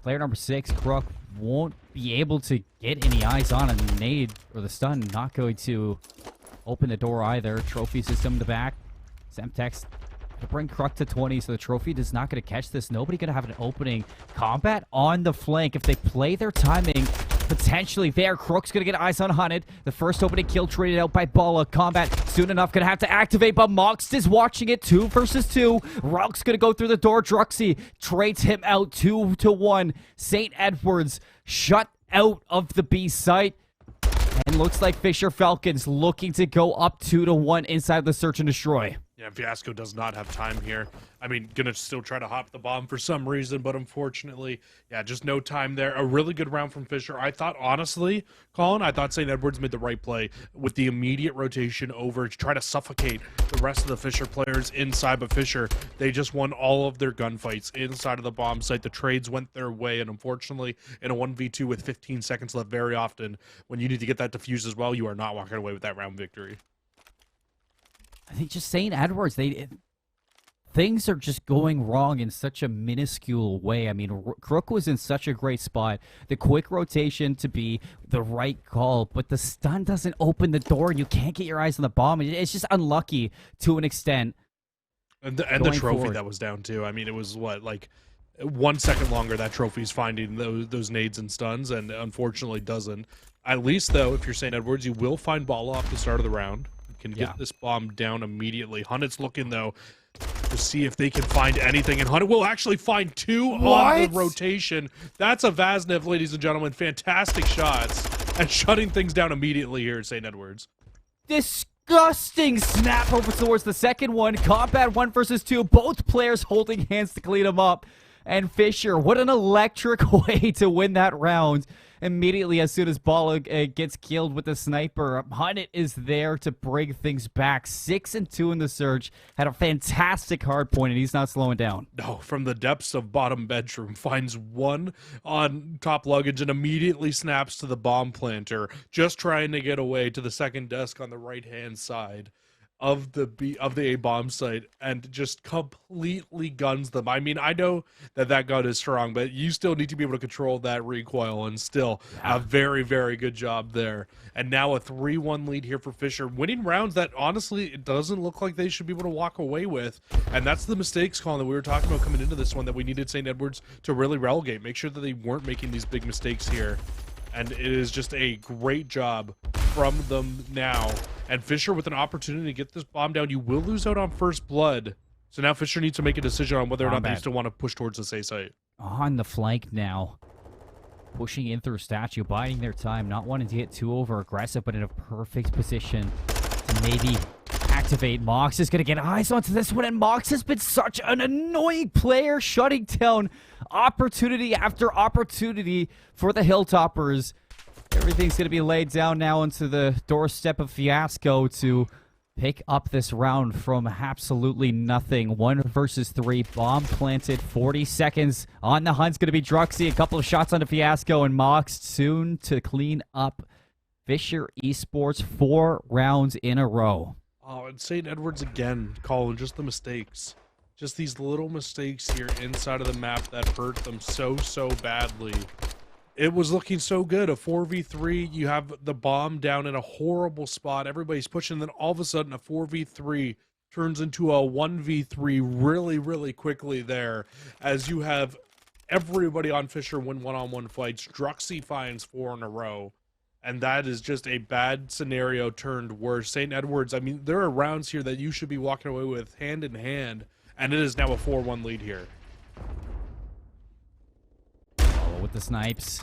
Player number 6, Crook, won't be able to get any eyes on a nade or the stun. Not going to open the door either. Trophy system in the back. Semtex to bring Kruk to 20, so the trophy is not going to catch this. Nobody going to have an opening. Combat on the flank. If they play their timing, potentially there. Crook's going to get eyes on Hunted. The first opening kill traded out by Bala. Combat soon enough going to have to activate, but Mox is watching it. 2 versus 2. Ralk's going to go through the door. Droxy trades him out 2-1. St. Edwards shut out of the B site. And looks like Fisher Falcons looking to go up 2-1 inside the search and destroy. Yeah, Fiasco does not have time here. I mean, gonna still try to hop the bomb for some reason, but unfortunately, yeah, just no time there. A really good round from Fisher. I thought, honestly, Colin, I thought St. Edwards made the right play with the immediate rotation over to try to suffocate the rest of the Fisher players inside, but Fisher, they just won all of their gunfights inside of the bomb site. The trades went their way, and unfortunately, in a 1v2 with 15 seconds left, very often, when you need to get that defused as well, you are not walking away with that round victory. I think just St. Edwards, things are just going wrong in such a minuscule way. I mean, Crook was in such a great spot. The quick rotation to be the right call, but the stun doesn't open the door, and you can't get your eyes on the bomb. It's just unlucky to an extent. And the trophy forward that was down too. I mean, it was what, like 1 second longer that trophy's finding those nades and stuns, and unfortunately doesn't. At least though, if you're St. Edwards, you will find ball off the start of the round. Can get this bomb down immediately. Hunted's looking though to see if they can find anything, and Hunted will actually find 2 on the rotation. That's a Vaznev, ladies and gentlemen. Fantastic shots and shutting things down immediately here at St. Edwards. Disgusting snap over towards the second one. Combat 1 versus 2. Both players holding hands to clean them up. And Fisher, what an electric way to win that round. Immediately, as soon as Bala gets killed with the sniper, Hunted is there to bring things back. 6-2 in the search. Had a fantastic hard point, and he's not slowing down. No, from the depths of bottom bedroom, finds 1 on top luggage and immediately snaps to the bomb planter, just trying to get away to the second desk on the right-hand side of the A bomb site, and just completely guns them. I mean, I know that gun is strong, but you still need to be able to control that recoil, and still a very, very good job there. And now a 3-1 lead here for Fisher, winning rounds that honestly it doesn't look like they should be able to walk away with. And that's the mistakes, Colin, that we were talking about coming into this one, that we needed St. Edwards to really relegate, make sure that they weren't making these big mistakes here. And it is just a great job from them now. And Fisher with an opportunity to get this bomb down. You will lose out on first blood. So now Fisher needs to make a decision on whether or not they still want to push towards the A site. On the flank now. Pushing in through statue, biding their time, not wanting to get too over aggressive, but in a perfect position to maybe activate. Mox is going to get eyes onto this one, and Mox has been such an annoying player, shutting down opportunity after opportunity for the Hilltoppers. Everything's going to be laid down now into the doorstep of Fiasco to pick up this round from absolutely nothing. 1 versus 3. Bomb planted. 40 seconds on the hunt's going to be Druxy. A couple of shots onto Fiasco, and Mox soon to clean up Fisher Esports 4 rounds in a row. Oh, and St. Edwards again, Colin, just the mistakes. Just these little mistakes here inside of the map that hurt them so badly. It was looking so good. A 4v3, you have the bomb down in a horrible spot. Everybody's pushing, then all of a sudden a 4v3 turns into a 1v3 really quickly there, as you have everybody on Fisher win one-on-one fights. Druxy finds 4 in a row. And that is just a bad scenario turned worse. St. Edwards, I mean, there are rounds here that you should be walking away with hand in hand, and it is now a 4-1 lead here. Oh, with the snipes.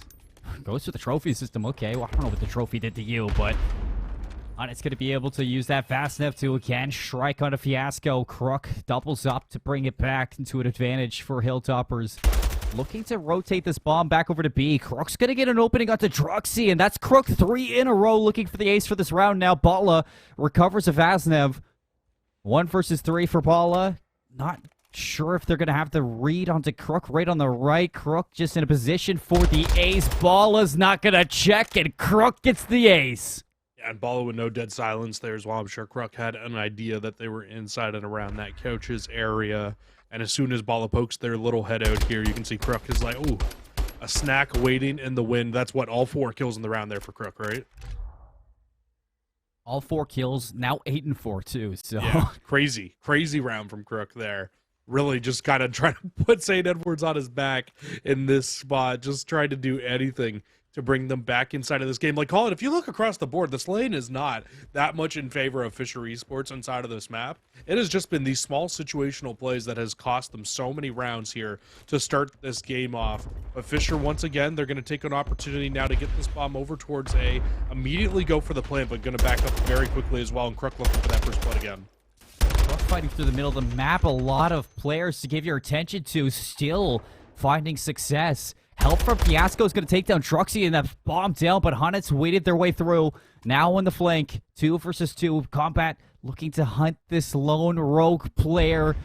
Goes to the trophy system. Okay, well, I don't know what the trophy did to you, but it's going to be able to use that Vaznev to again strike on a Fiasco. Crook doubles up to bring it back into an advantage for Hilltoppers. Looking to rotate this bomb back over to B. Crook's going to get an opening onto Druxy, and that's Crook 3 in a row looking for the ace for this round now. Bala recovers a Vaznev. 1 versus 3 for Bala. Not sure if they're going to have the read onto Crook right on the right. Crook just in a position for the ace. Bala's not going to check, and Crook gets the ace. Yeah, and Bala with no dead silence there as well. I'm sure Crook had an idea that they were inside and around that couches area. And as soon as Bala pokes their little head out here, you can see Crook is like, ooh, a snack waiting in the wind. That's what, all 4 kills in the round there for Crook, right? All 4 kills, now 8 and 4 too. So yeah, crazy round from Crook there. Really just kind of trying to put St. Edwards on his back in this spot, just trying to do anything to bring them back inside of this game. Like, Colin, if you look across the board, this lane is not that much in favor of Fisher Esports inside of this map. It has just been these small situational plays that has cost them so many rounds here to start this game off. But Fisher, once again, they're going to take an opportunity now to get this bomb over towards A, immediately go for the plant, but going to back up very quickly as well, and Crook looking for that first blood again. Fighting through the middle of the map, a lot of players to give your attention to, still finding success. Help from Fiasco is going to take down Druxy and that bomb down, but Hunnets waited their way through. Now on the flank, 2 versus 2. Combat looking to hunt this lone rogue player.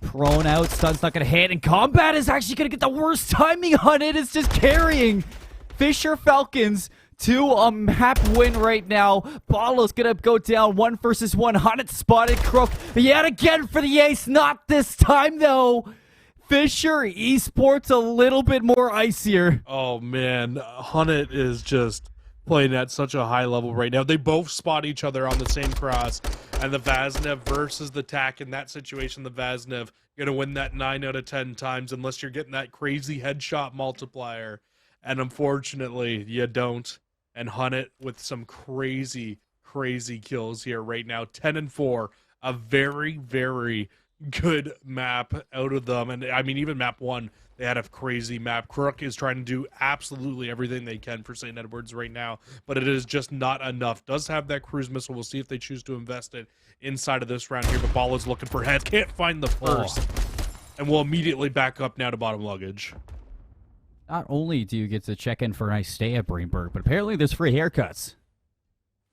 Prone out, stun's not going to hit, and Combat is actually going to get the worst timing on it. It's just carrying Fisher Falcons to a map win right now. Bala's going to go down 1 versus 1. Hunnit spotted Crook yet again for the ace. Not this time, though. Fisher Esports a little bit more icier. Oh, man. Hunnit is just playing at such a high level right now. They both spot each other on the same cross. And the Vaznev versus the TAC in that situation, the Vaznev going to win that 9 out of 10 times unless you're getting that crazy headshot multiplier. And unfortunately, you don't. And Hunnit with some crazy kills here right now. 10 and 4. A very good map out of them. And I mean, even map 1, they had a crazy map. Crook is trying to do absolutely everything they can for St. Edwards right now, but it is just not enough. Does have that cruise missile. We'll see if they choose to invest it inside of this round here, but Ball is looking for heads. Can't find the first. And we'll immediately back up now to bottom luggage. Not only do you get to check in for a nice stay at Greenberg, but apparently there's free haircuts.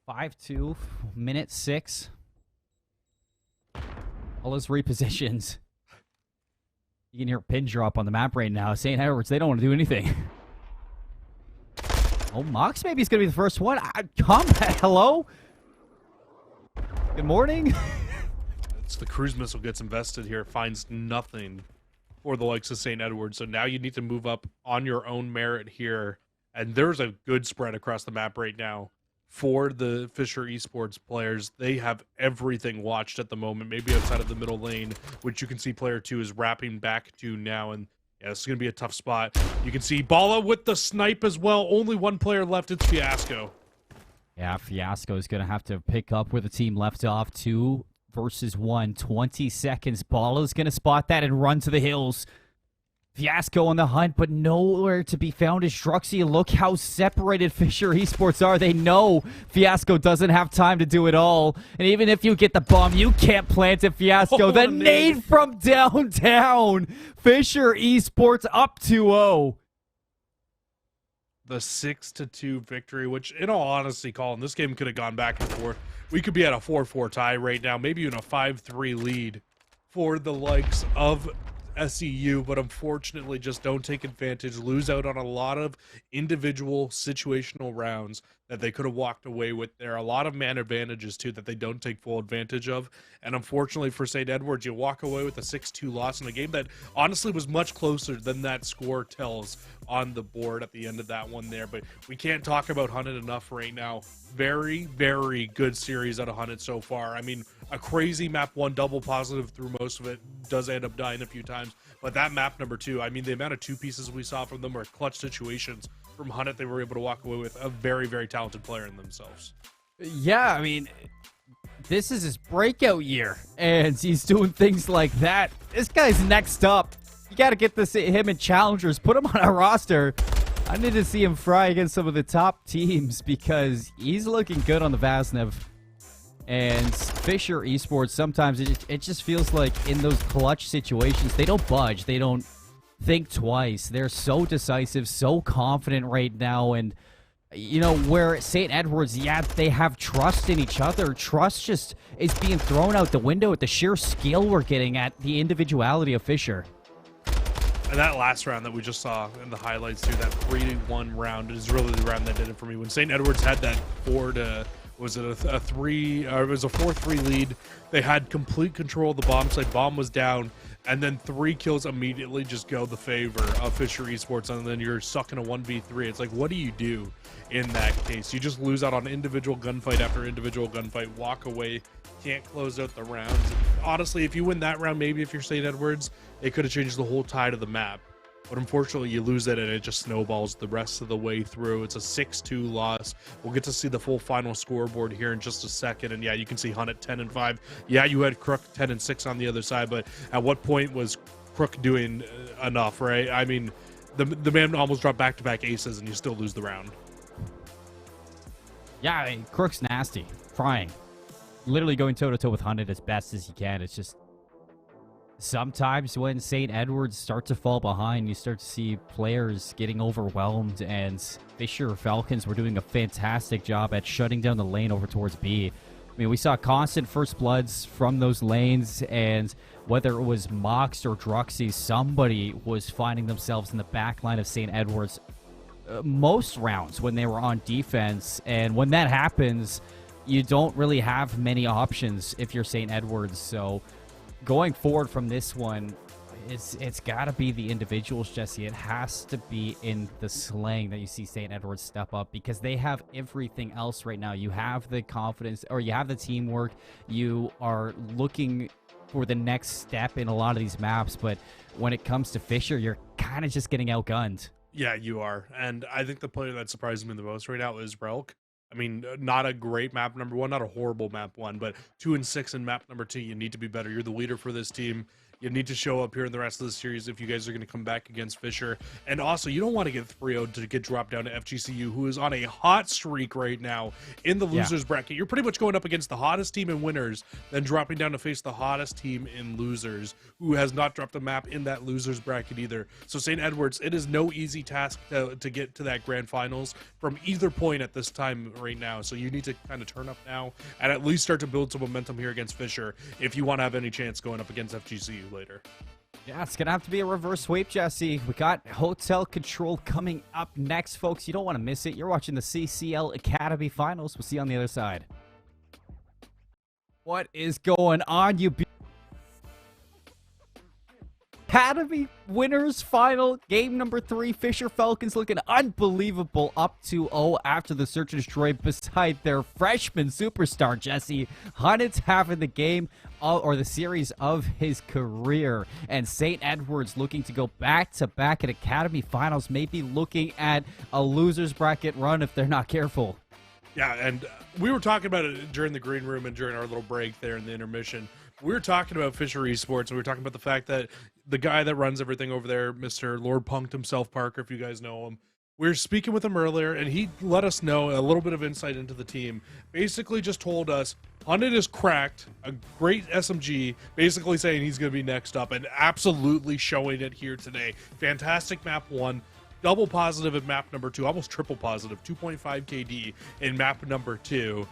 5-2, minute 6. All his repositions. You can hear a pin drop on the map right now. St. Edwards, they don't want to do anything. Oh, Mox maybe is going to be the first one. Combat, hello? Good morning. It's the cruise missile gets invested here. Finds nothing for the likes of St. Edwards. So now you need to move up on your own merit here. And there's a good spread across the map right now for the Fisher Esports players. They have everything watched at the moment, maybe outside of the middle lane, which you can see player 2 is wrapping back to now. And yeah, it's going to be a tough spot. You can see Bala with the snipe as well. Only one player left. It's Fiasco. Yeah, Fiasco is going to have to pick up where the team left off. 2 versus 1. 20 seconds. Bala's going to spot that and run to the hills. Fiasco on the hunt, but nowhere to be found is Druxy. Look how separated Fisher Esports are. They know Fiasco doesn't have time to do it all. And even if you get the bomb, you can't plant it, Fiasco. The nade from downtown. Fisher Esports up 2-0. The 6-2 victory, which in all honesty, Colin, this game could have gone back and forth. We could be at a 4-4 tie right now, maybe even a 5-3 lead for the likes of SEU, but unfortunately just don't take advantage, lose out on a lot of individual situational rounds that they could have walked away with there. A lot of man advantages too that they don't take full advantage of. And unfortunately for St. Edwards, you walk away with a 6-2 loss in a game that honestly was much closer than that score tells on the board at the end of that one there. But we can't talk about Hunted enough right now. Very, very good series out of Hunted so far. I mean, a crazy map 1 double positive through most of it, does end up dying a few times. But that map number 2, I mean, the amount of 2 pieces we saw from them were clutch situations from Hunted. They were able to walk away with a very, very talented player in themselves. Yeah, I mean, this is his breakout year, and he's doing things like that. This guy's next up. You got to get him in challengers, put him on our roster. I need to see him fry against some of the top teams because he's looking good on the Vasnev. And Fisher Esports, sometimes it just feels like in those clutch situations, they don't budge. They don't think twice. They're so decisive, so confident right now. And, you know, where St. Edwards, yeah, they have trust in each other. Trust just is being thrown out the window at the sheer skill we're getting at the individuality of Fisher. And that last round that we just saw in the highlights too, that 3-1 round is really the round that did it for me. When St. Edwards had that 4-3 lead, they had complete control of the bomb site. Bomb was down, and then 3 kills immediately just go the favor of Fisher Esports, and then you're stuck in a 1v3. It's like, what do you do in that case? You just lose out on individual gunfight after individual gunfight, walk away, can't close out the rounds. And honestly, if you win that round, maybe if you're St. Edwards, it could have changed the whole tide of the map. But unfortunately, you lose it, and it just snowballs the rest of the way through. It's a 6-2 loss. We'll get to see the full final scoreboard here in just a second. And yeah, you can see Hunt at 10-5. Yeah, you had Crook 10-6 on the other side, but at what point was Crook doing enough, right? I mean, the man almost dropped back-to-back aces, and you still lose the round. Yeah, I mean, Crook's nasty. Frying. Literally going toe-to-toe with Hunted as best as he can. It's just sometimes when St. Edwards start to fall behind, you start to see players getting overwhelmed, and Fisher Falcons were doing a fantastic job at shutting down the lane over towards B. I mean, we saw constant first bloods from those lanes, and whether it was Mox or Druxy, somebody was finding themselves in the back line of St. Edwards most rounds when they were on defense. And when that happens, you don't really have many options if you're St. Edwards. So going forward from this one, it's got to be the individuals, Jesse. It has to be in the slang that you see St. Edwards step up, because they have everything else right now. You have the confidence, or you have the teamwork. You are looking for the next step in a lot of these maps, but when it comes to Fisher, you're kind of just getting outgunned. Yeah, you are. And I think the player that surprises me the most right now is Relk. I mean, not a great map number 1, not a horrible map 1, but 2-6 in map number 2. You need to be better. You're the leader for this team. You need to show up here in the rest of the series if you guys are going to come back against Fisher. And also, you don't want to get 3-0'd to get dropped down to FGCU, who is on a hot streak right now in the losers bracket. You're pretty much going up against the hottest team in winners, then dropping down to face the hottest team in losers, who has not dropped a map in that losers bracket either. So St. Edwards, it is no easy task to get to that grand finals from either point at this time right now. So you need to kind of turn up now and at least start to build some momentum here against Fisher if you want to have any chance going up against FGCU later. Yeah, it's going to have to be a reverse sweep, Jesse. We got Hotel Control coming up next, folks. You don't want to miss it. You're watching the CCL Academy Finals. We'll see you on the other side. What is going on, you Academy Winners Final, game number 3. Fisher Falcons looking unbelievable, up 2-0 after the search and destroy beside their freshman superstar, Jesse. Hunted's having the game or the series of his career, and St. Edwards looking to go back-to-back at Academy Finals, maybe looking at a loser's bracket run if they're not careful. Yeah, and we were talking about it during the green room and during our little break there in the intermission. We were talking about Fisher Esports, and we were talking about the fact that the guy that runs everything over there, Mr. Lord Punked himself, Parker, if you guys know him. We were speaking with him earlier, and he let us know a little bit of insight into the team. Basically just told us Hunted is cracked, a great SMG, basically saying he's going to be next up, and absolutely showing it here today. Fantastic map 1, double positive in map number 2, almost triple positive, 2.5 KD in map number 2.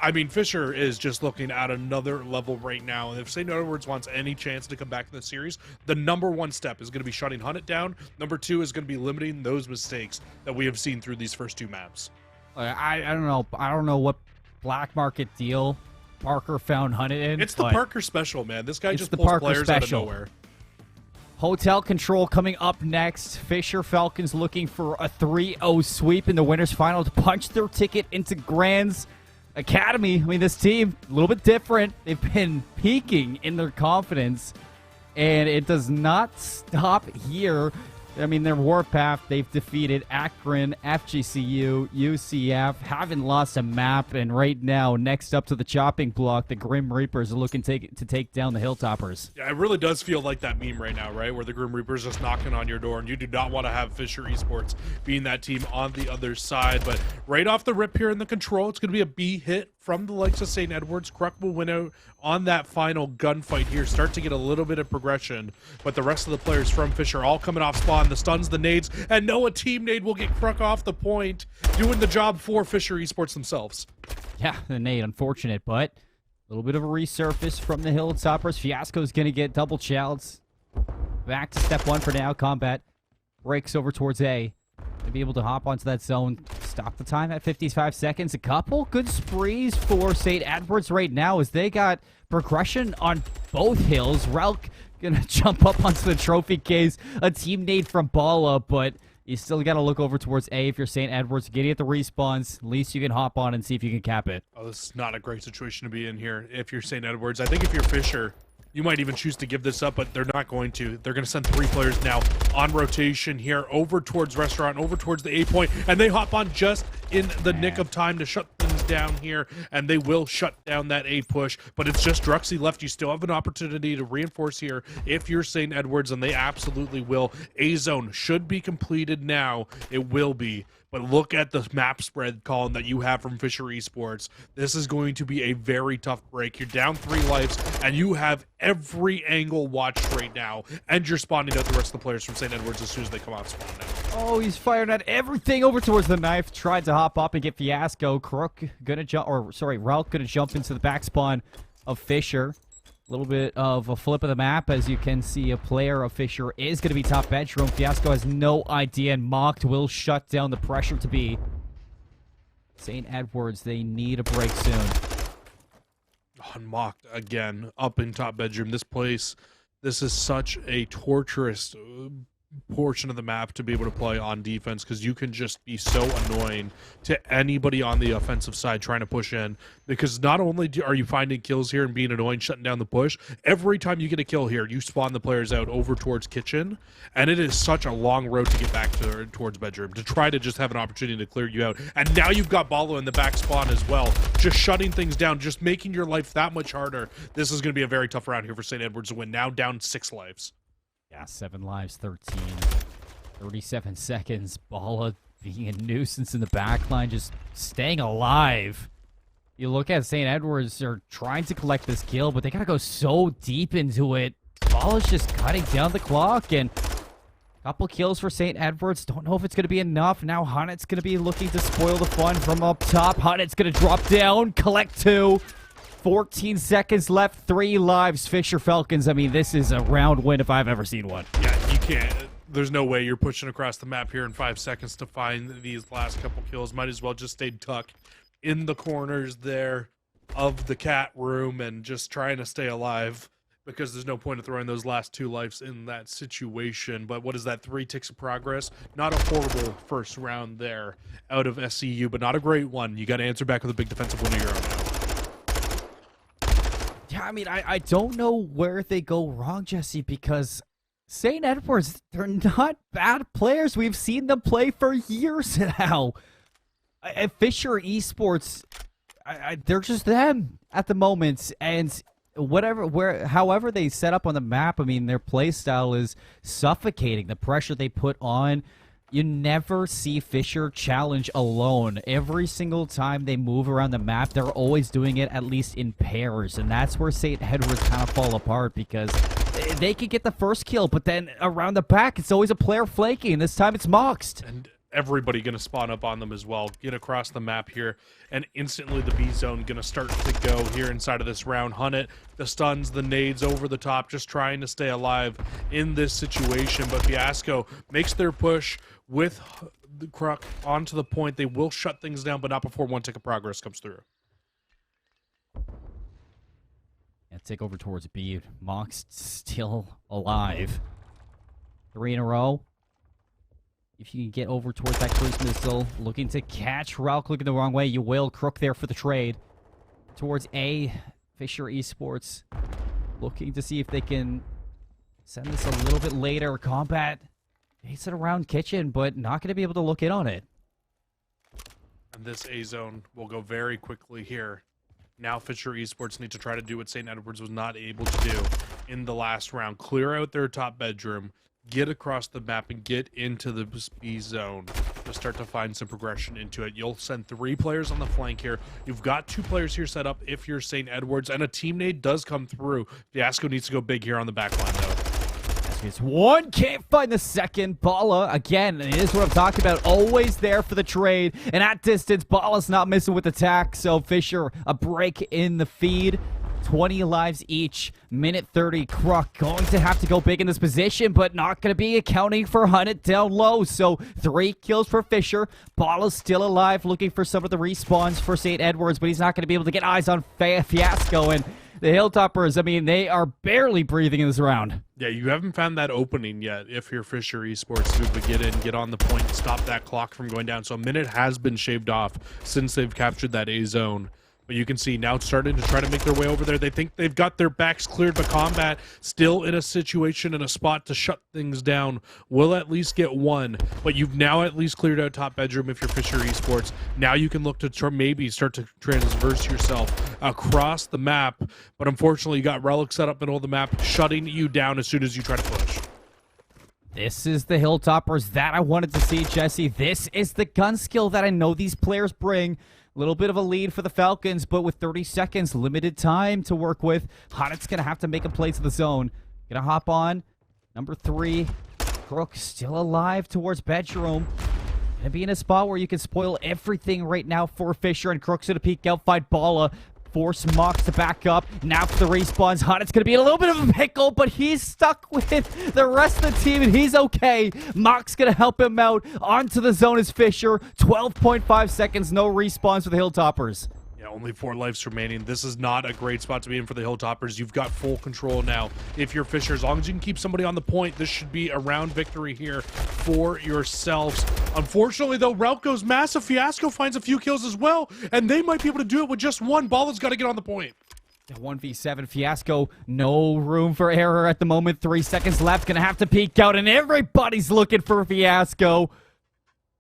I mean, Fisher is just looking at another level right now. And if St. Edwards wants any chance to come back in the series, the number one step is going to be shutting Hunted down. Number 2 is going to be limiting those mistakes that we have seen through these first 2 maps. I don't know. I don't know what black market deal Parker found Hunted in. It's the Parker special, man. This guy just pulls Parker players special. out of nowhere. Hotel Control coming up next. Fisher Falcons looking for a 3-0 sweep in the winners final to punch their ticket into Grand's Academy. I mean, this team, a little bit different. They've been peaking in their confidence, and it does not stop here. I mean, their warpath, they've defeated Akron, FGCU, UCF, haven't lost a map, and right now, next up to the chopping block, the Grim Reapers are looking to take down the Hilltoppers. Yeah, it really does feel like that meme right now, right? Where the Grim Reaper's just knocking on your door, and you do not want to have Fisher Esports being that team on the other side. But right off the rip here in the control, it's going to be a B hit from the likes of St. Edwards. Kruk will win out on that final gunfight here, start to get a little bit of progression, but the rest of the players from Fisher all coming off spawn, the stuns, the nades, and no, a team nade will get Kruk off the point, doing the job for Fisher Esports themselves. Yeah, the nade, unfortunate, but a little bit of a resurface from the Hilltoppers. Fiasco's going to get double challenged. Back to step 1 for now. Combat breaks over towards A. To be able to hop onto that zone, stop the time at 55 seconds. A couple good sprees for St. Edwards right now as they got progression on both hills. Relk gonna jump up onto the trophy case. A team nade from Bala, but you still got to look over towards A if you're St. Edwards. Getting at the respawns, at least you can hop on and see if you can cap it. Oh, this is not a great situation to be in here if you're St. Edwards. I think if you're Fisher, you might even choose to give this up, but they're not going to. They're going to send 3 players now on rotation here over towards Restaurant, over towards the A point, and they hop on just in the nick of time to shut things down here, and they will shut down that A push, but it's just Druxy left. You still have an opportunity to reinforce here if you're St. Edwards, and they absolutely will. A zone should be completed now. It will be. But look at the map spread, Colin, that you have from Fisher Esports. This is going to be a very tough break. You're down 3 lives, and you have every angle watched right now, and you're spawning out the rest of the players from St. Edwards as soon as they come off spawn now. Oh, he's firing at everything over towards the knife. Tried to hop up and get Fiasco. Kruk gonna jump, or sorry, Ralph gonna jump into the back spawn of Fisher. A little bit of a flip of the map. As you can see, a player of Fisher is going to be top bedroom. Fiasco has no idea, and Mocked will shut down the pressure to be. St. Edwards, they need a break soon. Unmocked again, up in top bedroom. This place, this is such a torturous portion of the map to be able to play on defense, because you can just be so annoying to anybody on the offensive side trying to push in, because not only are you finding kills here and being annoying, shutting down the push, every time you get a kill here, you spawn the players out over towards kitchen, and it is such a long road to get back towards bedroom to try to just have an opportunity to clear you out. And now you've got Balo in the back spawn as well, just shutting things down, just making your life that much harder. This is going to be a very tough round here for St. Edwards to win, now down 6 lives. Yeah, 7 lives, 13. 37 seconds. Bala being a nuisance in the backline, just staying alive. You look at St. Edwards, they're trying to collect this kill, but they gotta go so deep into it. Bala's just cutting down the clock, and a couple kills for St. Edwards. Don't know if it's gonna be enough. Now Hunnet's gonna be looking to spoil the fun from up top. Hunnet's gonna drop down, collect 2. 14 seconds left, 3 lives. Fisher Falcons, I mean, this is a round win if I've ever seen one. Yeah, you can't. There's no way you're pushing across the map here in 5 seconds to find these last couple kills. Might as well just stay tucked in the corners there of the cat room and just trying to stay alive, because there's no point of throwing those last 2 lives in that situation. But what is that, 3 ticks of progress? Not a horrible first round there out of SCU, but not a great one. You got to answer back with a big defensive win of your own now. Yeah, I mean, I don't know where they go wrong, Jesse, because St. Edwards, they're not bad players. We've seen them play for years now. Fisher Esports, they're just them at the moment. And however they set up on the map, I mean, their play style is suffocating. The pressure they put on, you never see Fisher challenge alone. Every single time they move around the map, they're always doing it at least in pairs, and that's where St. Edwards kind of fall apart, because they could get the first kill, but then around the back, it's always a player flanking. This time it's Moxed. And everybody going to spawn up on them as well. Get across the map here, and instantly the B zone going to start to go here inside of this round. Hunt it, the stuns, the nades over the top, just trying to stay alive in this situation. But Fiasco makes their push with the Kruk onto the point. They will shut things down, but not before one tick of progress comes through. Yeah, take over towards B. Mox still alive. 3 in a row. If you can get over towards that cruise missile, looking to catch Ralk looking the wrong way, you will. Crook there for the trade. Towards A, Fisher Esports looking to see if they can send this a little bit later. Combat takes it around kitchen, but not going to be able to look in on it. And this A zone will go very quickly here. Now Fisher Esports need to try to do what St. Edwards was not able to do in the last round. Clear out their top bedroom, get across the map, and get into the B zone to start to find some progression into it. You'll send 3 players on the flank here. You've got 2 players here set up if you're St. Edwards, and a team nade does come through. Fiasco needs to go big here on the back line, though. It's one, can't find the second. Bala, again, it is what I'm talking about, always there for the trade. And at distance, Bala's not missing with attack, so Fisher, a break in the feed. 20 lives each, minute 30. Kruk going to have to go big in this position, but not going to be accounting for Hunnit down low. So 3 kills for Fisher. Bala's still alive, looking for some of the respawns for St. Edwards, but he's not going to be able to get eyes on Fiasco. And the Hilltoppers, I mean, they are barely breathing in this round. Yeah, you haven't found that opening yet if you're Fisher Esports to get in, get on the point, stop that clock from going down. So a minute has been shaved off since they've captured that A zone. But you can see now starting to try to make their way over there. They think they've got their backs cleared, but Combat still in a situation and a spot to shut things down. Will at least get one, but you've now at least cleared out top bedroom if you're Fisher Esports. Now you can look to maybe start to transverse yourself across the map, but unfortunately you got Relic set up middle of the map, shutting you down as soon as you try to push. This is the Hilltoppers that I wanted to see, Jesse. This is the gun skill that I know these players bring. A little bit of a lead for the Falcons, but with 30 seconds, limited time to work with. Hunnit's going to have to make a play to the zone. Going to hop on. Number 3, Crook still alive towards bedroom. Going to be in a spot where you can spoil everything right now for Fisher, and Crook's going to peek out, fight Bala. Force Mox to back up. Now for the respawns. Hunnit's going to be in a little bit of a pickle, but he's stuck with the rest of the team, and he's okay. Mox going to help him out. Onto the zone is Fisher. 12.5 seconds. No respawns for the Hilltoppers. Yeah, only 4 lives remaining. This is not a great spot to be in for the Hilltoppers. You've got full control now. If you're Fisher, as long as you can keep somebody on the point, this should be a round victory here for yourselves. Unfortunately, though, Ralk goes massive. Fiasco finds a few kills as well, and they might be able to do it with just one. Bala's got to get on the point. 1v7 Fiasco, no room for error at the moment. 3 seconds left, gonna have to peek out, and everybody's looking for Fiasco.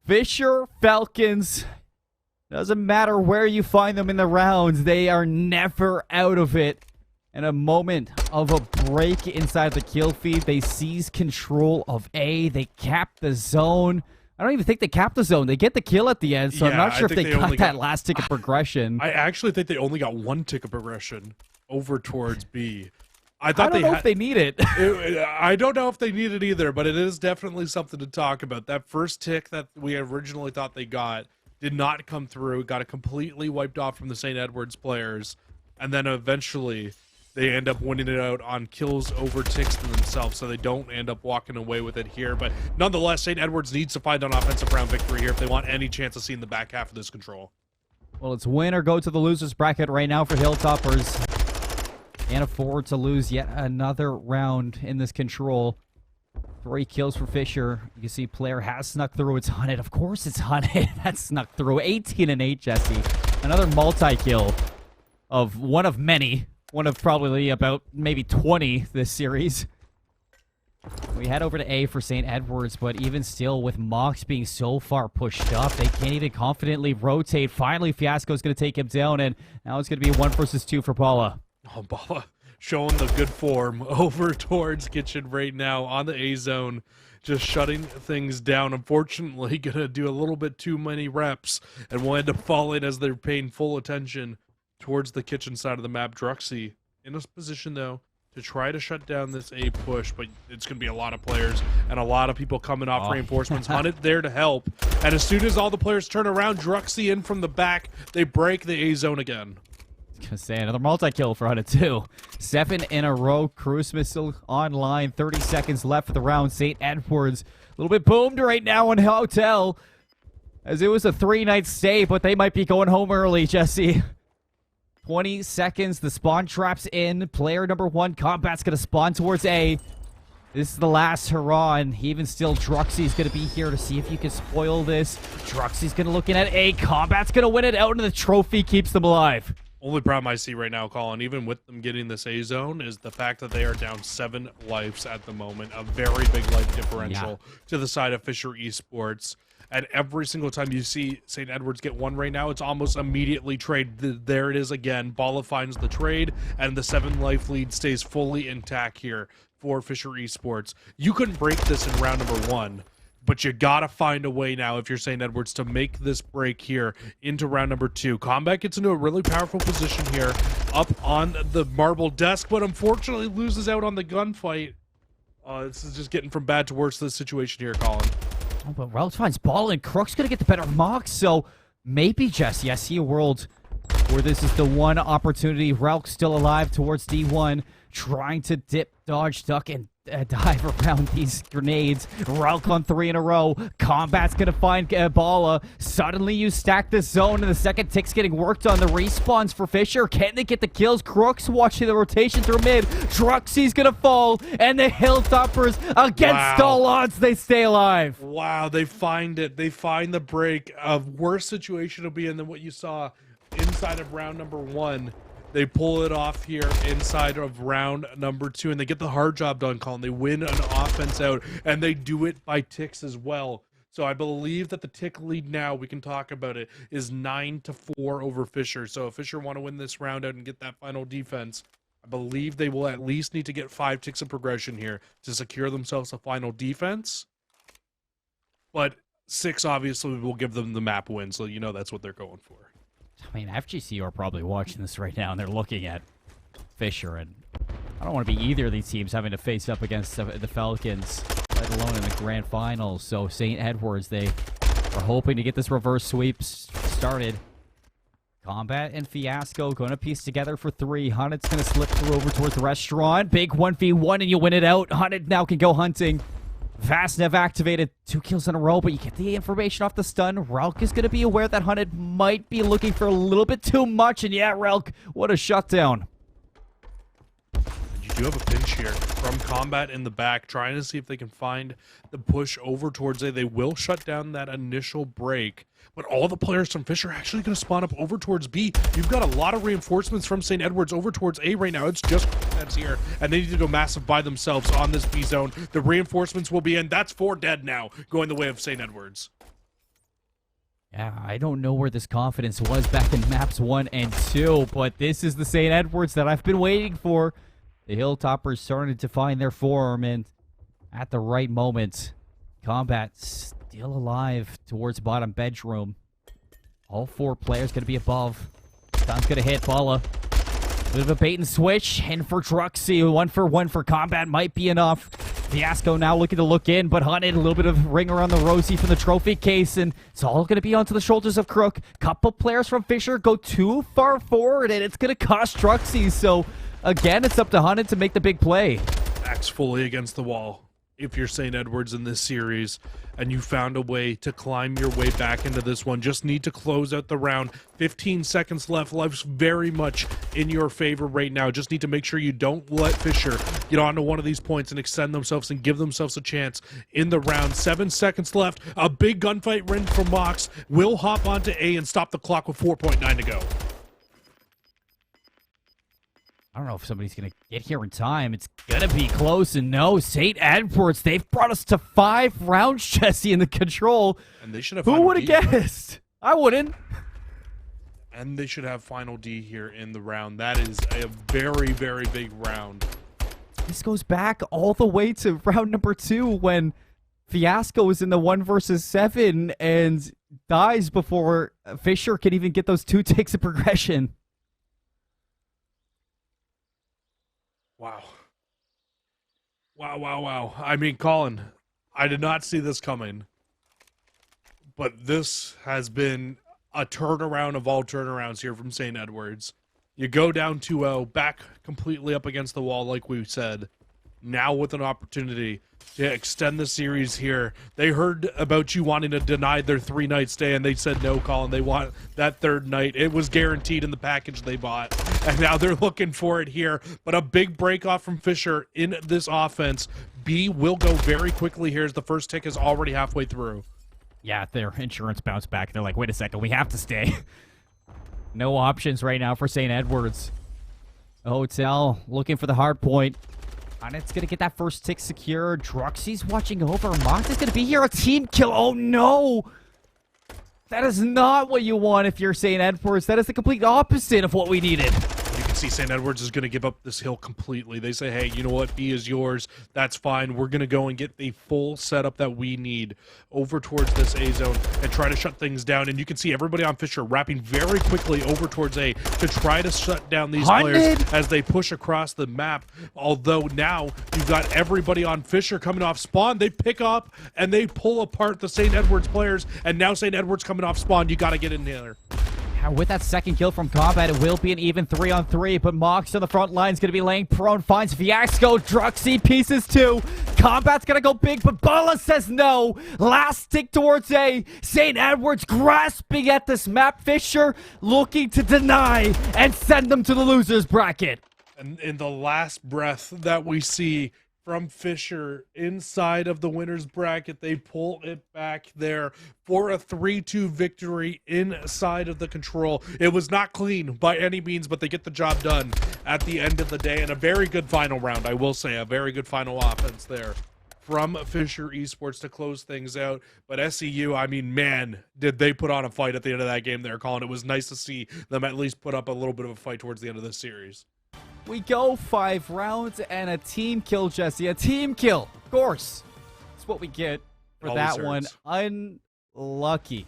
Fisher, Falcons, doesn't matter where you find them in the rounds, they are never out of it. And a moment of a break inside the kill feed, they seize control of A, they cap the zone. I don't even think they capped the zone. They get the kill at the end, so I'm not sure if they got that last tick of progression. I actually think they only got 1 tick of progression over towards B. I don't know if they need it. I don't know if they need it either, but it is definitely something to talk about. That first tick that we originally thought they got did not come through. Got it completely wiped off from the St. Edwards players. And then eventually they end up winning it out on kills over ticks to themselves, so they don't end up walking away with it here. But nonetheless, St. Edwards needs to find an offensive round victory here if they want any chance of seeing the back half of this control. Well, it's win or go to the losers bracket right now for Hilltoppers. Can't afford to lose yet another round in this control. 3 kills for Fisher. You can see player has snuck through. It's Hunnit. Of course it's Hunnit. That snuck through. 18 and 8, Jesse. Another multi-kill of one of many. One of probably about maybe 20 this series. We head over to A for St. Edwards, but even still, with Mox being so far pushed up, they can't even confidently rotate. Finally, Fiasco's going to take him down, and now it's going to be a 1 versus 2 for Paula. Oh, Bala. showing the good form over towards Kitchen right now on the A zone, just shutting things down. Unfortunately, gonna do a little bit too many reps and will end up falling as they're paying full attention towards the Kitchen side of the map. Druxy in a position though to try to shut down this A push, but it's going to be a lot of players and a lot of people coming off reinforcements. Hunted there to help, and as soon as all the players turn around, Druxy in from the back, they break the A zone again. I was gonna say another multi-kill for Hunted too. 7 in a row. Cruise missile online. 30 seconds left for the round. St. Edwards a little bit boomed right now in Hotel, as it was a 3-night stay, but they might be going home early, Jesse. 20 seconds, the spawn trap's in. Player number 1, Combat's gonna spawn towards A. This is the last hurrah, and even still, Druxy's gonna be here to see if you can spoil this. Druxy's gonna look in at A. Combat's gonna win it out, and the trophy keeps them alive. Only problem I see right now, Colin, even with them getting this A zone, is the fact that they are down 7 lives at the moment. A very big life differential to the side of Fisher Esports. And every single time you see St. Edwards get one right now, it's almost immediately trade. There it is again. Bala finds the trade, and the 7 life lead stays fully intact here for Fisher Esports. You couldn't break this in round number 1, but you gotta find a way now if you're St. Edwards to make this break here into round number 2. Combat gets into a really powerful position here up on the marble desk, but unfortunately loses out on the gunfight. This is just getting from bad to worse, this situation here, Colin. Oh, but Relk finds Ball, and Crook's going to get the better mock, so maybe, Jesse, I see a world where this is the one opportunity. Relk still alive towards D1, trying to dip, dodge, duck, and dive around these grenades. Relk on 3 in a row. Combat's going to find Bala. Suddenly you stack this zone, and the second tick's getting worked on. The respawns for Fisher. Can they get the kills? Crooks watching the rotation through mid. Druxy's going to fall, and the Hilltoppers, against all odds, they stay alive. Wow, they find it. They find the break. A worse situation to be in than what you saw inside of round number 1. They pull it off here inside of round number 2, and they get the hard job done, Colin. They win an offense out, and they do it by ticks as well. So I believe that the tick lead now, we can talk about it, is 9-4 over Fisher. So if Fisher want to win this round out and get that final defense, I believe they will at least need to get 5 ticks of progression here to secure themselves a final defense. But 6 obviously will give them the map win, so you know that's what they're going for. I mean, FGC are probably watching this right now, and they're looking at Fisher, and I don't want to be either of these teams having to face up against the Falcons, let alone in the grand finals. So St. Edwards, they are hoping to get this reverse sweep started. Combat and Fiasco going to piece together for 3. Hunted's going to slip through over towards the restaurant. Big 1v1, and you win it out. Hunted now can go hunting. Vastnev activated 2 kills in a row, but you get the information off the stun. Relk is going to be aware that Hunted might be looking for a little bit too much, and yeah, Relk, what a shutdown. You do have a pinch here from Combat in the back, trying to see if they can find the push over towards A. They will shut down that initial break, but all the players from Fisher are actually going to spawn up over towards B. You've got a lot of reinforcements from St. Edwards over towards A right now. It's just that's here, and they need to go massive by themselves on this B zone. The reinforcements will be in. That's 4 dead now, going the way of St. Edwards. Yeah, I don't know where this confidence was back in maps 1 and 2, but this is the St. Edwards that I've been waiting for. The Hilltoppers started to find their form, and at the right moment, Combat still alive towards bottom bedroom. All 4 players going to be above. Stun's going to hit Bala. Bit of a bait and switch, and for Druxy, 1 for 1 for Combat might be enough. Fiasco now looking to look in, but Hunted, a little bit of ring around the rosy from the trophy case, and it's all going to be onto the shoulders of Crook. Couple players from Fisher go too far forward, and it's going to cost Druxy, so again, it's up to Hunted to make the big play. Backs fully against the wall. If you're St. Edwards in this series and you found a way to climb your way back into this one, just need to close out the round. 15 seconds left. Life's very much in your favor right now. Just need to make sure you don't let Fisher get onto one of these points and extend themselves and give themselves a chance in the round. 7 seconds left. A big gunfight win from Mox. Will hop onto A and stop the clock with 4.9 to go. I don't know if somebody's going to get here in time. It's going to be close, and no, St. Edwards, they've brought us to 5 rounds, Jesse, in the control. And they should have. Who would have guessed? I wouldn't. And they should have final D here in the round. That is a very, very big round. This goes back all the way to round number 2 when Fiasco is in the 1 versus 7 and dies before Fisher can even get those 2 ticks of progression. Wow. Wow. I mean, Colin, I did not see this coming. But this has been a turnaround of all turnarounds here from St. Edwards. You go down 2-0, back completely up against the wall, like we said. Now with an opportunity to extend the series here. They heard about you wanting to deny their 3-night stay, and they said no, Colin. They want that 3rd night. It was guaranteed in the package they bought, and now they're looking for it here. But a big break off from Fisher in this offense. B will go very quickly here as the first tick is already halfway through. Yeah, their insurance bounced back. They're like, wait a second, we have to stay. No options right now for St. Edwards. Hotel looking for the hard point. And it's going to get that first tick secured. Druxy's watching over. Mox is going to be here. A team kill. Oh, no. That is not what you want if you're St. Edwards. That is the complete opposite of what we needed. You can see St. Edwards is going to give up this hill completely. They say, hey, you know what? B is yours. That's fine. We're going to go and get the full setup that we need over towards this A zone and try to shut things down. And you can see everybody on Fisher wrapping very quickly over towards A to try to shut down these players as they push across the map. Although now you've got everybody on Fisher coming off spawn. They pick up and they pull apart the St. Edwards players. And now St. Edwards coming off spawn. You got to get in there. With that second kill from Combat, it will be an even 3-on-3, but Mox on the front line is going to be laying prone, finds Fiasco, Druxy pieces 2. Combat's going to go big, but Bala says no. Last tick towards A. St. Edwards grasping at this map. Fisher looking to deny and send them to the loser's bracket. And in the last breath that we see from Fisher inside of the winner's bracket, they pull it back there for a 3-2 victory inside of the control. It was not clean by any means, but they get the job done at the end of the day. And a very good final round, I will say. A very good final offense there from Fisher Esports to close things out. But SEU, I mean, man, did they put on a fight at the end of that game there, Colin. It was nice to see them at least put up a little bit of a fight towards the end of this series. We go 5 rounds and a team kill, Jesse. A team kill. Of course. That's what we get for that one. Unlucky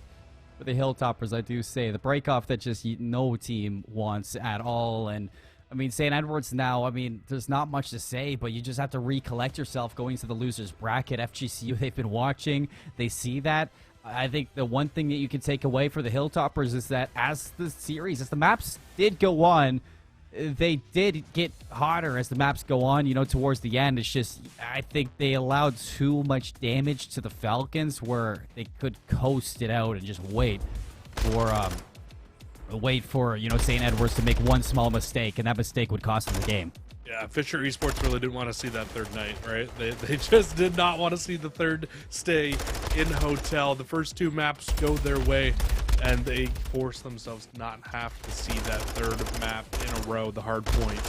for the Hilltoppers, I do say. The breakoff that just no team wants at all. And, I mean, St. Edwards now, I mean, there's not much to say, but you just have to recollect yourself going to the loser's bracket. FGCU, they've been watching. They see that. I think the one thing that you can take away for the Hilltoppers is that as the maps did go on, they did get hotter as the maps go on, towards the end. It's just, I think they allowed too much damage to the Falcons where they could coast it out and just wait for, St. Edwards to make one small mistake, and that mistake would cost them the game. Yeah, Fisher Esports really didn't want to see that 3rd night, right? They just did not want to see the 3rd stay in Hotel. The first 2 maps go their way, and they force themselves to not have to see that 3rd map in a row, the hard point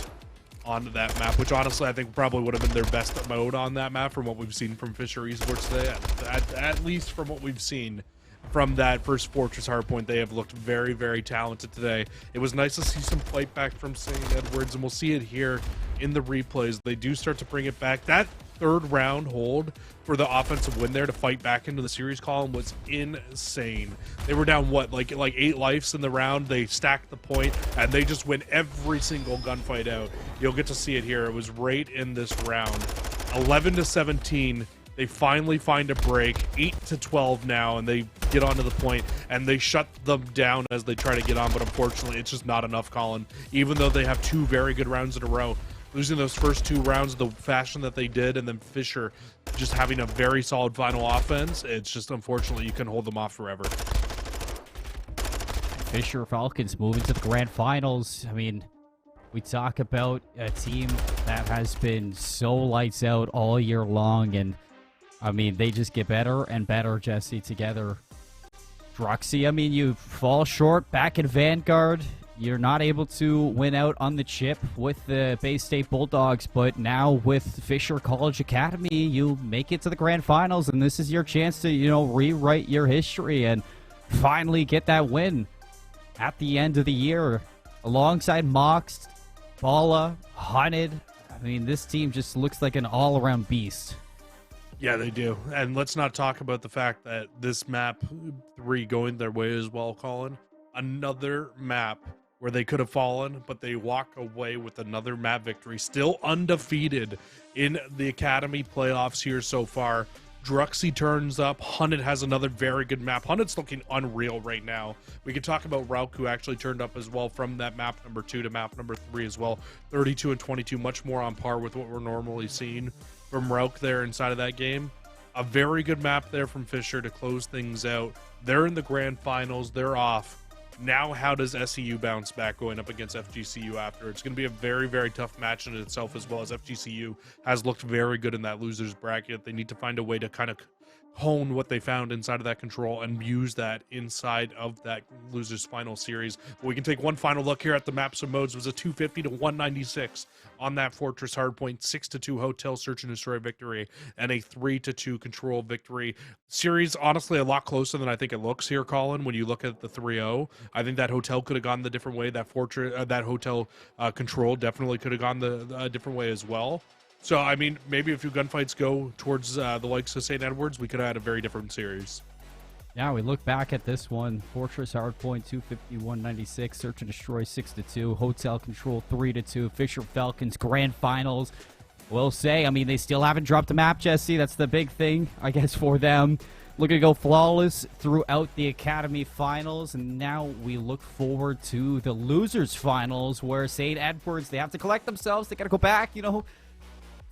onto that map, which honestly I think probably would have been their best mode on that map from what we've seen from Fisher Esports today. At least from what we've seen from that first Fortress hardpoint, they have looked very, very talented today. It was nice to see some fight back from St. Edwards, and we'll see it here in the replays. They do start to bring it back. That 3rd round hold for the offensive win there to fight back into the series column was insane. They were down, what, like 8 lives in the round. They stacked the point, and they just win every single gunfight out. You'll get to see it here. It was right in this round. 11-17. They finally find a break, 8-12 now, and they get onto the point, and they shut them down as they try to get on, but unfortunately, it's just not enough, Colin. Even though they have 2 very good rounds in a row, losing those first 2 rounds the fashion that they did, and then Fisher just having a very solid final offense, it's just unfortunately you can hold them off forever. Fisher Falcons moving to the grand finals. I mean, we talk about a team that has been so lights out all year long, and I mean, they just get better and better, Jesse, together. Druxy, I mean, you fall short back in Vanguard. You're not able to win out on the chip with the Bay State Bulldogs, but now with Fisher College Academy, you make it to the grand finals, and this is your chance to, rewrite your history and finally get that win. at the end of the year alongside Mox, Bala, Hunted. I mean, this team just looks like an all-around beast. Yeah, they do. And let's not talk about the fact that this map 3 going their way as well, Colin. Another map where they could have fallen, but they walk away with another map victory. Still undefeated in the Academy playoffs here so far. Druxy turns up. Hunted has another very good map. Hunted's looking unreal right now. We can talk about Rauk, who actually turned up as well from that map number 2 to map number 3 as well. 32 and 22, much more on par with what we're normally seeing from Rauk there inside of that game. A very good map there from Fisher to close things out. They're in the grand finals. They're off. Now, how does SEU bounce back going up against FGCU after? It's going to be a very, very tough match in itself, as well as FGCU has looked very good in that losers bracket. They need to find a way to kind of hone what they found inside of that control and use that inside of that losers final series. But we can take one final look here at the maps and modes. It was a 250 to 196 on that Fortress Hardpoint, 6-2 Hotel Search and Destroy victory, and a 3-2 Control victory. Series, honestly, a lot closer than I think it looks here, Colin, when you look at the 3-0. I think that Hotel could have gone the different way. That Fortress, that Hotel Control definitely could have gone the different way as well. So, I mean, maybe if your gunfights go towards the likes of St. Edwards, we could have had a very different series. Yeah, we look back at this one. Fortress Hardpoint 250, 196. Search and Destroy 6-2. Hotel Control 3-2. Fisher Falcons Grand Finals. We'll say, I mean, they still haven't dropped a map, Jesse. That's the big thing, I guess, for them. Looking to go flawless throughout the Academy Finals. And now we look forward to the Losers Finals, where St. Edwards, they have to collect themselves. They got to go back, you know,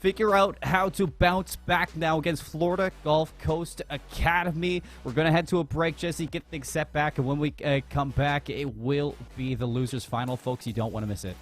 figure out how to bounce back now against Florida Gulf Coast Academy. We're going to head to a break, Jesse, get things set back, and when we come back, it will be the Losers Final, folks. You don't want to miss it.